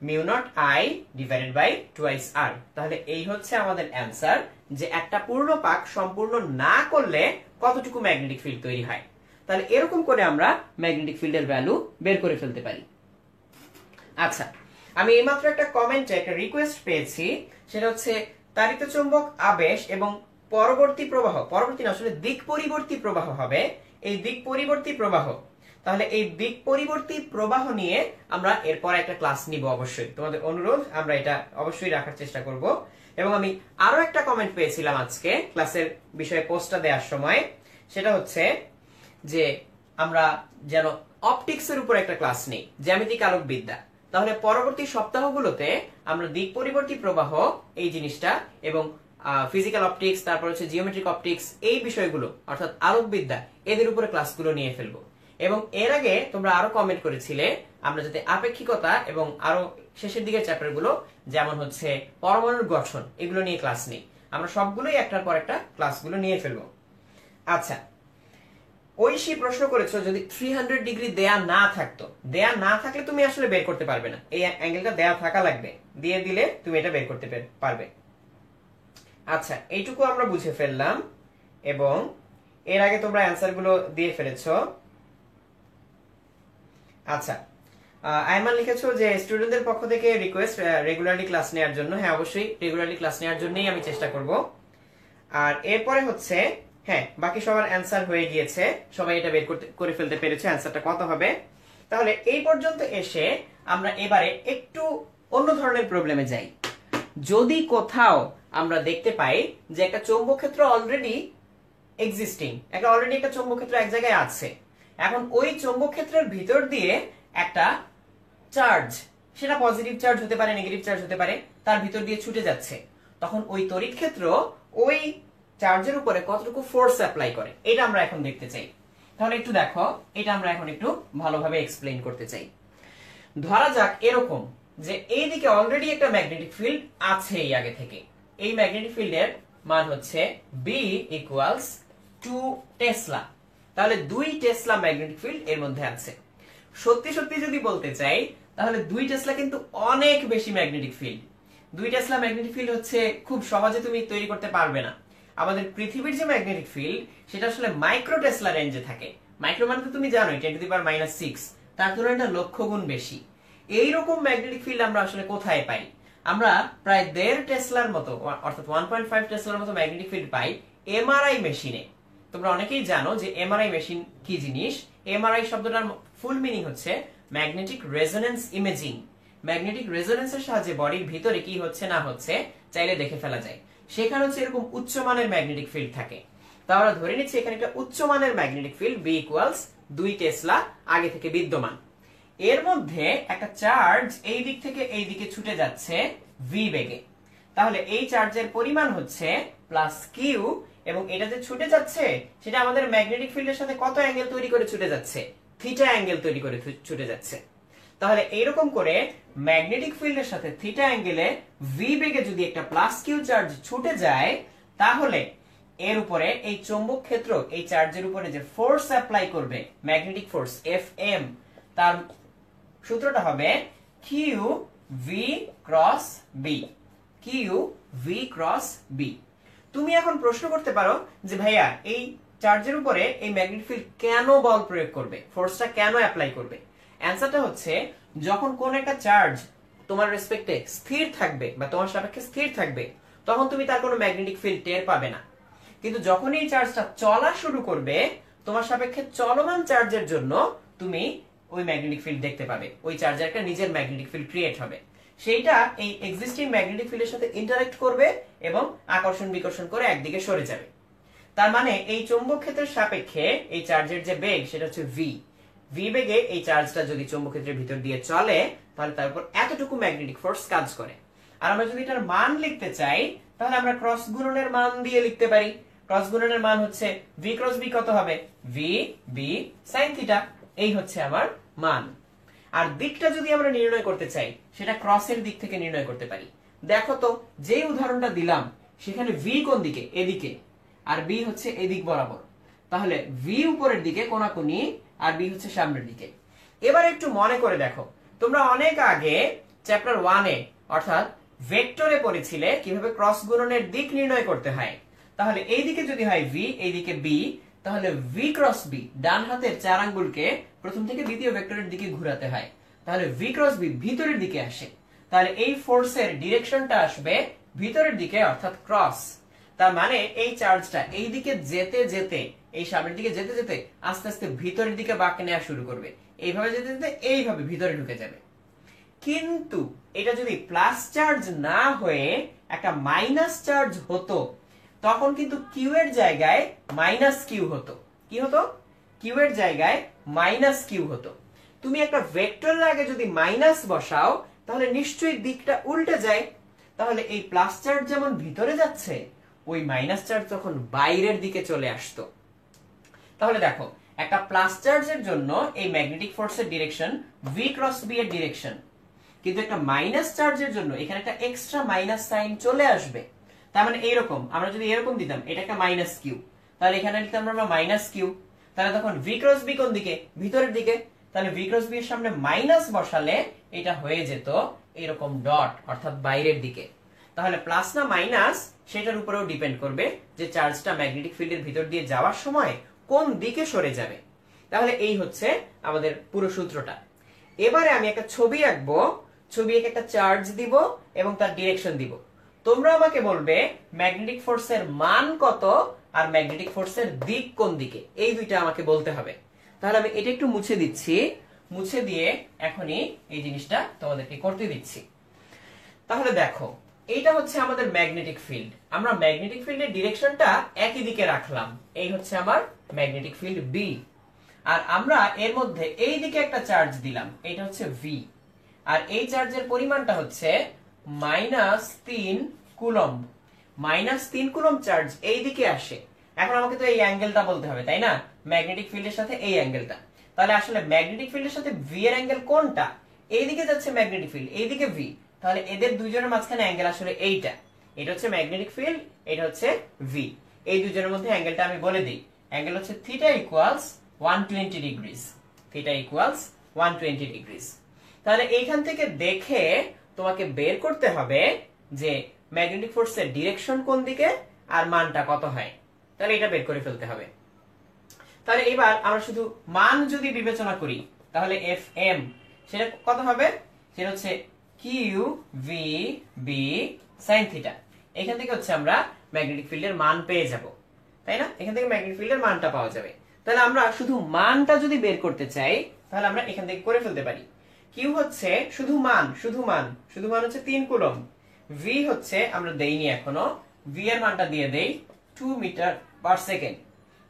mu naught I divided by twice R। তাহলে এই হচ্ছে আমাদের অ্যানসার, যে একটা পূর্ণ পাক সম্পূর্ণ না করলে কতটুকু ম্যাগনেটিক ফিল্ড তৈরি হয়। তাহলে এরকম করে আমরা ম্যাগনেটিক ফিল্ডের ভ্যালু বের করে ফেলতে পারি। আচ্ছা, আমি এইমাত্র একটা কমেন্টে একটা রিকোয়েস্ট পেয়েছি, সেটা হচ্ছে তাড়িত চৌম্বক আবেশ এবং পরবর্তী প্রবাহ, পরবর্তী না আসলে দিক পরিবর্তী প্রবাহ হবে, এই দিক পরিবর্তী প্রবাহ। তাহলে এই দিক পরিবর্তী প্রবাহ নিয়ে আমরা এরপর একটা ক্লাস নিব অবশ্যই, তোমাদের অনুরোধ, আমরা এটা অবশ্যই রাখার চেষ্টা করব। এবং আমি আরো একটা কমেন্ট পেয়েছিলাম আজকে ক্লাসের বিষয়ে পোস্টটা দেওয়ার সময়, সেটা হচ্ছে যে আমরা যেন অপটিক্সের উপর একটা ক্লাস নেই, জ্যামিতিক আলোকবিদ্যা। তাহলে পরবর্তী সপ্তাহগুলোতে আমরা দিক পরিবর্তী প্রবাহ এই জিনিসটা এবং ফিজিক্যাল অপটিক্স, তারপর হচ্ছে জিওমেট্রিক অপটিক্স, এই বিষয়গুলো অর্থাৎ আলোকবিদ্যা, এদের উপরে ক্লাসগুলো নিয়ে ফেলবো। এবং এর আগে তোমরা আরো কমেন্ট করেছিলে আমরা যাতে আপেক্ষিকতা এবং আরো শেষের দিকের চ্যাপ্টারগুলো, যেমন হচ্ছে পরমাণুর গঠন, এগুলো নিয়ে ক্লাস নেই। আমরা সবগুলোই একটার পর একটা ক্লাসগুলো নিয়ে ফেলবো। আচ্ছা, ঐশী প্রশ্ন করেছো যদি 300 ডিগ্রি দেয়া না থাকতো, দেয়া না থাকলে তুমি আসলে বের করতে পারবে না, এই অ্যাঙ্গেলটা দেয়া থাকা লাগবে, দিয়ে দিলে তুমি এটা বের করতে পারবে। আচ্ছা, এইটুকু আমরা বুঝে ফেললাম এবং এর আগে তোমরা অ্যান্সার গুলো দিয়ে ফেলেছো। আচ্ছা, আইমান লিখেছো যে স্টুডেন্টদের পক্ষ থেকে রিকোয়েস্ট রেগুলারলি ক্লাস নেওয়ার জন্য। হ্যাঁ, অবশ্যই রেগুলারলি ক্লাস নেওয়ার জন্যই আমি চেষ্টা করব। আর এরপরে হচ্ছে, হ্যাঁ, বাকি সবার অ্যান্সার হয়ে গিয়েছে, সবাই এটা বের করে ফেলতে পেরেছে অ্যান্সারটা কত হবে। তাহলে এই পর্যন্ত এসে আমরা এবারে একটু অন্য ধরনের প্রবলেমে যাই। যদি কোথাও আমরা দেখতে পাই যে একটা চৌম্বক ক্ষেত্র অলরেডি এক্সিস্টিং, একটা চৌম্বক ক্ষেত্র এক জায়গায় আছে, এখন ওই চৌম্বক ক্ষেত্রের ভিতর দিয়ে একটা চার্জ, সেটা পজিটিভ চার্জ হতে পারে, নেগেটিভ চার্জ হতে পারে, তার ভিতর দিয়ে ছুটে যাচ্ছে, তখন ওই তড়িৎ ক্ষেত্র ওই চার্জের উপরে কতটুকু ফোর্স অ্যাপ্লাই করে এটা আমরা এখন দেখতে চাই। তাহলে একটু দেখো, এটা আমরা এখন একটু ভালোভাবে এক্সপ্লেইন করতে চাই। ধরা যাক এরকম যে এইদিকে অলরেডি একটা ম্যাগনেটিক ফিল্ড আছে আগে থেকে। এই ম্যাগনেটিক ফিল্ডের মান হচ্ছে B ইকুয়ালস 2 টেসলা। তাহলে 2 টেসলা ম্যাগনেটিক ফিল্ড এর মধ্যে আছে। সত্যি সত্যি যদি বলতে চাই তাহলে 2 টেসলা কিন্তু অনেক বেশি magnetic field. 2 Tesla magnetic field হচ্ছে খুব সহজে তুমি তৈরি করতে পারবে না। আমাদের পৃথিবীর যে ম্যাগনেটিক ফিল্ড সেটা আসলে মাইক্রো টেসলা রেঞ্জে থাকে। মাইক্রো মানে তো তুমি জানোই 10⁻⁻⁶, তার তুলনায় এটা লক্ষ গুণ বেশি। এইরকম ম্যাগনেটিক ফিল্ড আমরা আসলে কোথায় পাই? আমরা প্রায় 1.5 টেসলার মতো অর্থাৎ 1.5 টেসলার মতো ম্যাগনেটিক ফিল্ড পাই এমআরআই মেশিনে। তোমরা অনেকেই জানো যে এমআরআই মেশিন কি জিনিস। এমআরআই শব্দটার ফুল মিনিং হচ্ছে ম্যাগনেটিক রেজোন্যান্স ইমেজিং। ম্যাগনেটিক রেজোন্যান্সের সাহায্যে বডির ভিতরে কি হচ্ছে না হচ্ছে চাইলে দেখে ফেলা যায়। সেখানে হচ্ছে এরকম উচ্চমানের ম্যাগনেটিক ফিল্ড থাকে। তো আমরা ধরে নিচ্ছি এখানে একটা উচ্চমানের magnetic field B equals 2 Tesla আগে থেকে বিদ্যমান। এর মধ্যে একটা চার্জ এই দিক থেকে এই দিকে ছুটে যাচ্ছে v বেগে। তাহলে এই চার্জের পরিমাণ হচ্ছে +q, এবং এটা যে ছুটে যাচ্ছে সেটা আমাদের ম্যাগনেটিক ফিল্ডের সাথে কত অ্যাঙ্গেল তৈরি করে ছুটে যাচ্ছে? থিটা অ্যাঙ্গেল তৈরি করে ছুটে যাচ্ছে। তাহলে এইরকম করে ম্যাগনেটিক ফিল্ডের সাথে থিটা অ্যাঙ্গেলে v বেগে যদি একটা +q চার্জ ছুটে যায়, তাহলে এর উপরে এই চৌম্বক ক্ষেত্র এই চার্জের উপরে যে ফোর্স অ্যাপ্লাই করবে ম্যাগনেটিক ফোর্স Fm, তার সূত্রটা হবে q v cross b। q v cross b। তুমি এখন প্রশ্ন করতে পারো যে ভাইয়া এই চার্জের উপরে এই ম্যাগনেটিক ফিল্ড কেন বল প্রয়োগ করবে, ফোর্সটা কেন অ্যাপ্লাই করবে? অ্যানসারটা হচ্ছে যখন কোন একটা চার্জ তোমার রেসপেক্টে স্থির থাকবে বা তোমার সাপেক্ষে স্থির থাকবে তখন তুমি তার কোনো ম্যাগনেটিক ফিল্ড টের পাবে না। কিন্তু যখন এই চার্জটা চলা শুরু করবে তোমার সাপেক্ষে চলমান চার্জের জন্য তুমি ওই ম্যাগনেটিক ফিল্ড দেখতে পাবে। ওই চার্জের একটা নিজের ম্যাগনেটিক ফিল্ড ক্রিয়েট হবে। সেইটা এই এক্সিস্টিং ম্যাগনেটিক ফিল্ডের সাথে ইন্টারঅ্যাক্ট করবে এবং আকর্ষণ বিকর্ষণ করে একদিকে সরে যাবে। তার মানে এই চৌম্বক ক্ষেত্রের সাপেক্ষে এই চার্জের যে বেগ সেটা হচ্ছে v। v বেগে এই চার্জটা যদি চৌম্বক ক্ষেত্রের ভিতর দিয়ে চলে তাহলে তার উপর এতটুকু ম্যাগনেটিক ফোর্স কাজ করে। আর আমরা যদি এটার মান লিখতে চাই তাহলে আমরা ক্রস গুণনের মান দিয়ে লিখতে পারি। ক্রস গুণনের মান হচ্ছে v ক্রস b কত হবে? v b sin theta. এই হচ্ছে আমার মান। আর দিকটা যদি আমরা নির্ণয় করতে চাই সেটা ক্রসের দিক থেকে নির্ণয় করতে পারি। দেখো তো যে উদাহরণটা দিলাম সেখানে v কোন দিকে? এদিকে, আর b হচ্ছে এদিক বরাবর। তাহলে v উপরের দিকে কোণাকুণি আর b হচ্ছে সামনের দিকে। এবার একটু মনে করে দেখো, তোমরা অনেক আগে চ্যাপ্টার 1 এ অর্থাৎ ভেক্টরে পড়েছিলে কিভাবে ক্রস গুণনের দিক নির্ণয় করতে হয়। তাহলে এই দিকে যদি হয় v, এই দিকে b, তাহলে v ক্রস b ডান হাতের 4 আঙ্গুলকে প্রথম থেকে দ্বিতীয় ভেক্টরের দিকে ঘোরাতে হয়। তাহলে v ক্রস b ভিতরের দিকে আসে। তাহলে এই ফোর্সের ডিরেকশনটা আসবে ভিতরের দিকে অর্থাৎ ক্রস। তার মানে এই চার্জটা এই দিকে যেতে যেতে এই সামনের দিকে যেতে যেতে আস্তে আস্তে ভিতরের দিকে বাঁক নেওয়া শুরু করবে। এইভাবে যেতে যেতে এইভাবে ভিতরে ঢুকে যাবে। কিন্তু এটা যদি প্লাস চার্জ না হয়ে একটা মাইনাস চার্জ হতো তখন কিন্তু কিউ এর জায়গায় মাইনাস কিউ হতো। কি হতো? কিউ এর জায়গায় মাইনাস কিউ হতো। তুমি একটা ভেক্টরের আগে যদি মাইনাস বসাও তাহলে নিশ্চয়ই দিকটা উল্টে যায়। তাহলে এই প্লাস চার্জ যেমন ভিতরে যাচ্ছে ওই মাইনাস চার্জ তখন বাইরের দিকে চলে আসতো। তাহলে দেখো একটা প্লাস চার্জের জন্য এই ম্যাগনেটিক ফোর্সের ডিরেকশন v ক্রস b এর ডিরেকশন, কিন্তু একটা মাইনাস চার্জের জন্য এখানে একটা এক্সট্রা মাইনাস সাইন চলে আসবে। তার মানে এইরকম আমরা যদি এরকম দিতাম এটা একটা মাইনাস কিউ, তাহলে এখানে লিখতাম আমরা মাইনাস কিউ। তাহলে তখন v ক্রস b কোন দিকে? ভিতরের দিকে। তাহলে v ক্রস b এর সামনে মাইনাস বসালে এটা হয়ে যেত এরকম ডট অর্থাৎ বাইরের দিকে। তাহলে প্লাস না মাইনাস সেটার উপরেও ডিপেন্ড করবে যে চার্জটা ম্যাগনেটিক ফিল্ডের ভিতর দিয়ে যাওয়ার সময় কোন দিকে সরে যাবে। তাহলে এই হচ্ছে আমাদের পুরো সূত্রটা। এবারে আমি একটা ছবি আঁকবো, ছবি এঁকে একটা চার্জ দিব এবং তার ডিরেকশন দিব। তোমরা আমাকে বলবে ম্যাগনেটিক ফোর্সের মান কত আর ম্যাগনেটিক ফোর্সের দিক কোন দিকে, এই দুইটা আমাকে বলতে হবে। তাহলে আমি এটা একটু মুছে দিচ্ছি, মুছে দিয়ে এখনই এই জিনিসটা তোমাদেরকে করতে দিচ্ছি। তাহলে দেখো এইটা হচ্ছে আমাদের ম্যাগনেটিক ফিল্ড। আমরা ম্যাগনেটিক ফিল্ডের ডিরেকশনটা একই দিকে রাখলাম। এই হচ্ছে আমার ম্যাগনেটিক ফিল্ড B। আর আমরা এর মধ্যে এই দিকে একটা চার্জ দিলাম, এটা হচ্ছে v। আর এই চার্জের পরিমাণটা হচ্ছে -3 কুলম্ব। -3 কুলম্ব চার্জ এই দিকে আসে। এখন আমাকে তো এই অ্যাঙ্গেলটা বলতে হবে, তাই না? ম্যাগনেটিক ফিল্ডের সাথে এই অ্যাঙ্গেলটা। তাহলে আসলে ম্যাগনেটিক ফিল্ডের সাথে ভি এর অ্যাঙ্গেল কোনটা? এইদিকে যাচ্ছে ম্যাগনেটিক ফিল্ড, এইদিকে ভি। তাহলে এদের দুইজনের মাঝখানে অ্যাঙ্গেল আসলে এইটা। এটা হচ্ছে ম্যাগনেটিক ফিল্ড, এটা হচ্ছে ভি। এই দুইজনের মধ্যে অ্যাঙ্গেলটা আমি বলে দিই। অ্যাঙ্গেল হচ্ছে theta equals 120 degrees. Theta equals 120 degrees. তাহলে এইখান থেকে দেখে তোমাকে বের করতে হবে যে ম্যাগনেটিক ফোর্সের ডিরেকশন কোন দিকে আর মানটা কত হয়। তাহলে এটা বের করে ফেলতে হবে। তাহলে এবার আমরা শুধু মান যদি বিবেচনা করি তাহলে এফ এম সেটা কত হবে? সেটা হচ্ছে q v B sine theta. এখান থেকে হচ্ছে আমরা ম্যাগনেটিক ফিল্ডের মান পেয়ে যাব, তাই না? এখান থেকে ম্যাগনেটিক ফিল্ডের মানটা পাওয়া যাবে। তাহলে আমরা শুধু মানটা যদি বের করতে চাই তাহলে আমরা এখান থেকে করে ফেলতে পারি। কিউ হচ্ছে শুধু মান হচ্ছে 3 কুলম্ব। ভি হচ্ছে আমরা দেইনি এখনো, ভি এর মানটা দিয়ে দেই 2 মিটার পার সেকেন্ড।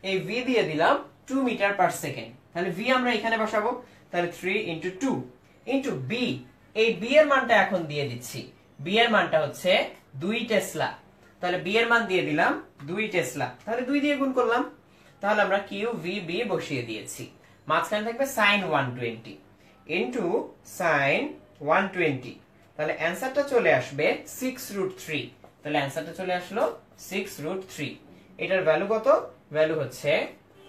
এই ভি দিয়ে দিলাম 2 মিটার পার সেকেন্ড। তাহলে ভি আমরা এখানে বসাবো। তাহলে 3 × 2 × বি। এই বি এর মানটা এখন দিয়ে দিচ্ছি। বি এর মানটা হচ্ছে 2 টেসলা। তাহলে বি এর মান দিয়ে দিলাম 2 টেসলা। তাহলে 2 দিয়ে গুণ করলাম। তাহলে আমরা কিউ ভি বি বসিয়ে দিয়েছি। মাঝখানে থাকবে sin 120 ইনটু sin 120। তাহলে অ্যানসারটা চলে আসবে 6√3। তাহলে অ্যানসারটা চলে আসলো 6√3। এটার ভ্যালু কত? ভ্যালু হচ্ছে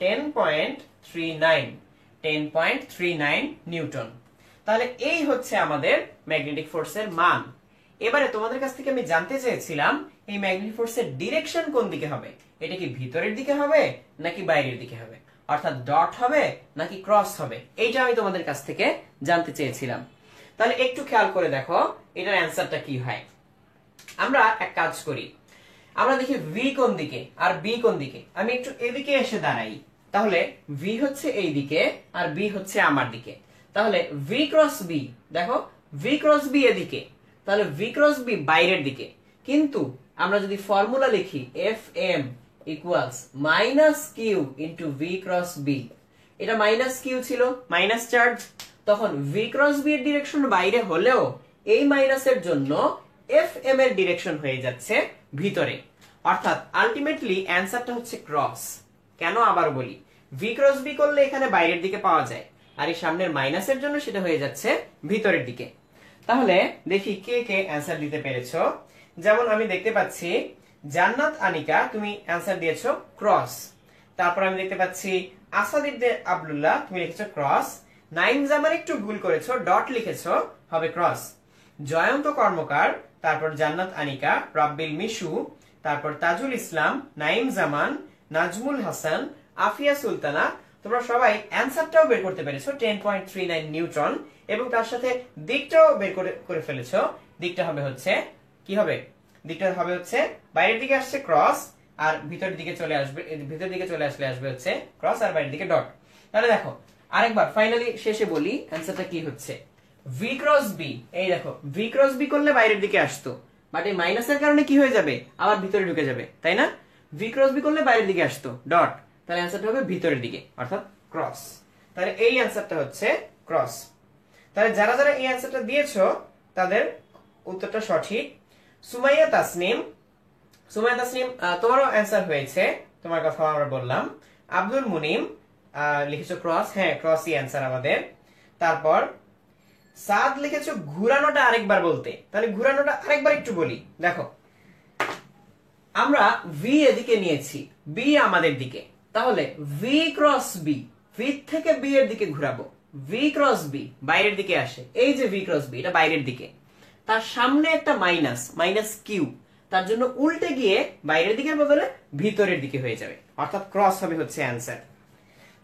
10.39 নিউটন। তাহলে এই হচ্ছে আমাদের ম্যাগনেটিক ফোর্সের মান। এবারে তোমাদের কাছ থেকে আমি জানতে চেয়েছিলাম এই ম্যাগনেটিক ফোর্সের ডিরেকশন কোন দিকে হবে। এটা কি ভিতরের দিকে হবে নাকি বাইরের দিকে হবে, অর্থাৎ ডট হবে নাকি ক্রস হবে, এইটা আমি তোমাদের কাছ থেকে জানতে চেয়েছিলাম। তাহলে একটু খেয়াল করে দেখো এটার অ্যানসারটা কি হয়। আমরা এক কাজ করি, আমরা দেখি ভি কোন দিকে আর বি কোন দিকে। আমি একটু এদিকে এসে দাঁড়াই। তাহলে ভি হচ্ছে এই দিকে আর বি হচ্ছে আমার দিকে। তাহলে ভি ক্রস বি, দেখো ভি ক্রস বি এদিকে, তাহলে ভি ক্রস বি বাইরের দিকে। কিন্তু আমরা যদি ফর্মুলা লিখি F m equals minus q into v cross B, এটা মাইনাস কিউ ছিল, মাইনাস চার্জ, তখন ভি ক্রস বি এর ডিরেকশন বাইরে হলেও এই মাইনাসের জন্য এফ এম এর ডিরেকশন হয়ে যাচ্ছে ভিতরে। অর্থাৎ আলটিমেটলি অ্যানসারটা হচ্ছে ক্রস। কেন আবার বলি, ভি ক্রস বি করলে এখানে বাইরের দিকে পাওয়া যায়, আর এই সামনের মাইনাসের জন্য সেটা হয়ে যাচ্ছে ভিতরের দিকে। তাহলে দেখি কে কে অ্যানসার দিতে পেরেছো। যেমন আমি দেখতে পাচ্ছি জান্নাত আনিকা, তুমি অ্যানসার দিয়েছো ক্রস। তারপর আমি দেখতে পাচ্ছি আসাদুদ্দিন আব্দুল্লাহ, তুমি লিখেছো ক্রস। নাইম জামান একটু ভুল করেছো, ডট লিখেছো, হবে ক্রস। জয়ন্ত কর্মকার, তারপর জান্নাত আনিকা, রাব্বিল মিশু, তারপর তাজুল ইসলাম, নাইম জামান, নাজমুল হাসান, আফিয়া সুলতানা, তোমরা সবাই অ্যানসারটাও বের করতে পেরেছো 10.39 নিউটন, এবং তার সাথে দিকটাও বের করে ফেলেছো। দিকটা হবে হচ্ছে কি হবে? দিকটা হবে হচ্ছে বাইরের দিকে আসছে ক্রস, আর ভিতরের দিকে চলে আসবে, ভিতরের দিকে চলে আসলে আসবে হচ্ছে ক্রস, আর বাইরের দিকে ডট। তাহলে দেখো আরেকবার ফাইনালি শেষে বলি অ্যানসারটা কি হচ্ছে। ভি ক্রস বি, এই দেখো ভি ক্রস বি করলে বাইরের দিকে আসতো, বাট এই মাইনাসের কারণে কি হয়ে যাবে, আবার ভিতরে ঢুকে যাবে, তাই না? ভি ক্রস বি করলে বাইরের দিকে আসতো ডট, তাহলে অ্যানসারটা হবে ভিতরের দিকে, অর্থাৎ ক্রস। তাহলে এই অ্যানসারটা হচ্ছে ক্রস। তাহলে যারা যারা এই অ্যানসারটা দিয়েছো তাদের উত্তরটা সঠিক। সুমাইয়া তাসনিম, তোমারও অ্যানসার হয়েছে, তোমার কথা আমরা বললাম। আব্দুল মুনিম লিখেছো ক্রস, হ্যাঁ ক্রসই অ্যানসার আমাদের। তারপর সাদ লিখেছো ঘুরানোটা আরেকবার বলতে, তাহলে ঘুরানোটা আরেকবার একটু বলি। দেখো আমরা ভি এদিকে নিয়েছি, বি আমাদের দিকে, তাহলে ভি ক্রস বি, ভি থেকে বি এর দিকে ঘুরাবো। ভি ক্রস বি বাইরের দিকে আসে, এই যে ভি ক্রস বি এটা বাইরের দিকে, তার সামনে একটা মাইনাস, মাইনাস কিউ, তার জন্য উল্টে গিয়ে বাইরের দিকের বদলে ভিতরের দিকে হয়ে যাবে, অর্থাৎ ক্রস হবে হচ্ছে অ্যানসার।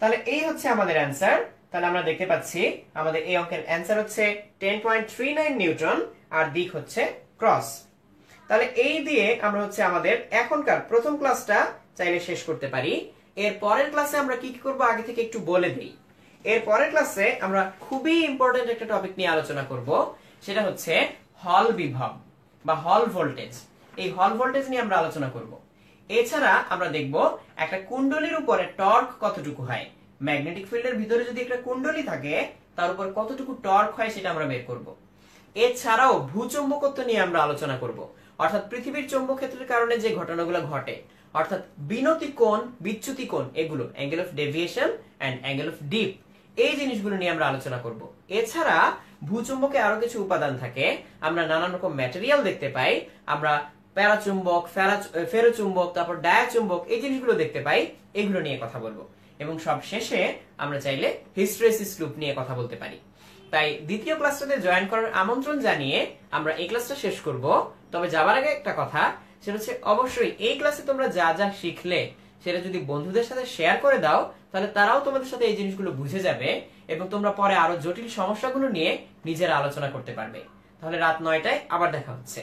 তাহলে এই হচ্ছে আমাদের অ্যানসার। তাহলে আমরা দেখতে পাচ্ছি আমাদের এই অঙ্কের অ্যানসার হচ্ছে 10.39 নিউটন, আর দিক হচ্ছে ক্রস। তাহলে এই দিয়ে আমরা হচ্ছে আমাদের এখনকার প্রথম ক্লাসটা চাইলে শেষ করতে পারি। এর পরের ক্লাসে আমরা কি কি করব আগে থেকে একটু বলে দিই। এর পরের ক্লাসে আমরা খুবই ইম্পর্টেন্ট একটা টপিক নিয়ে আলোচনা করব, সেটা হচ্ছে হল বিভব বা হল ভোল্টেজ। এই হল ভোল্টেজ নিয়ে আমরা আলোচনা করব। এছাড়া আমরা দেখব একটা কুণ্ডলীর উপরে টর্ক কতটুকু হয়, ম্যাগনেটিক ফিল্ডের ভিতরে যদি একটা কুণ্ডলী থাকে তার উপর কতটুকু টর্ক হয় সেটা আমরা বের করব। এছাড়াও ভূচুম্বকত্ব নিয়ে আমরা আলোচনা করব। অর্থাৎ পৃথিবীর চৌম্বক ক্ষেত্রের কারণে যে ঘটনাগুলো ঘটে, অর্থাৎ বিনতি কোণ, বিচ্যুতি কোণ, এগুলো angle of deviation and angle of dip, এই জিনিসগুলো নিয়ে আমরা আলোচনা করব। এছাড়া ভূচুম্বকে আরো কিছু উপাদান থাকে, আমরা নানান রকম ম্যাটেরিয়াল দেখতে পাই, আমরা প্যারাচুম্বক, ফেরোচুম্বক, তারপর ডায়াচুম্বক, এই জিনিসগুলো দেখতে পাই, এগুলো নিয়ে কথা বলবো। এবং সব শেষে আমরা চাইলে হিস্টেরেসিস লুপ নিয়ে কথা বলতে পারি। তাই দ্বিতীয় ক্লাসটাতে জয়েন করার আমন্ত্রণ জানিয়ে আমরা এই ক্লাসটা শেষ করব। তবে যাবার আগে একটা কথা, সেটা হচ্ছে অবশ্যই এই ক্লাসে তোমরা যা যা শিখলে সেটা যদি বন্ধুদের সাথে শেয়ার করে দাও, তাহলে তারাও তোমাদের সাথে এই জিনিসগুলো বুঝে যাবে এবং তোমরা পরে আরো জটিল সমস্যাগুলো নিয়ে নিজেরা আলোচনা করতে পারবে। তাহলে রাত 9টায় আবার দেখা হচ্ছে।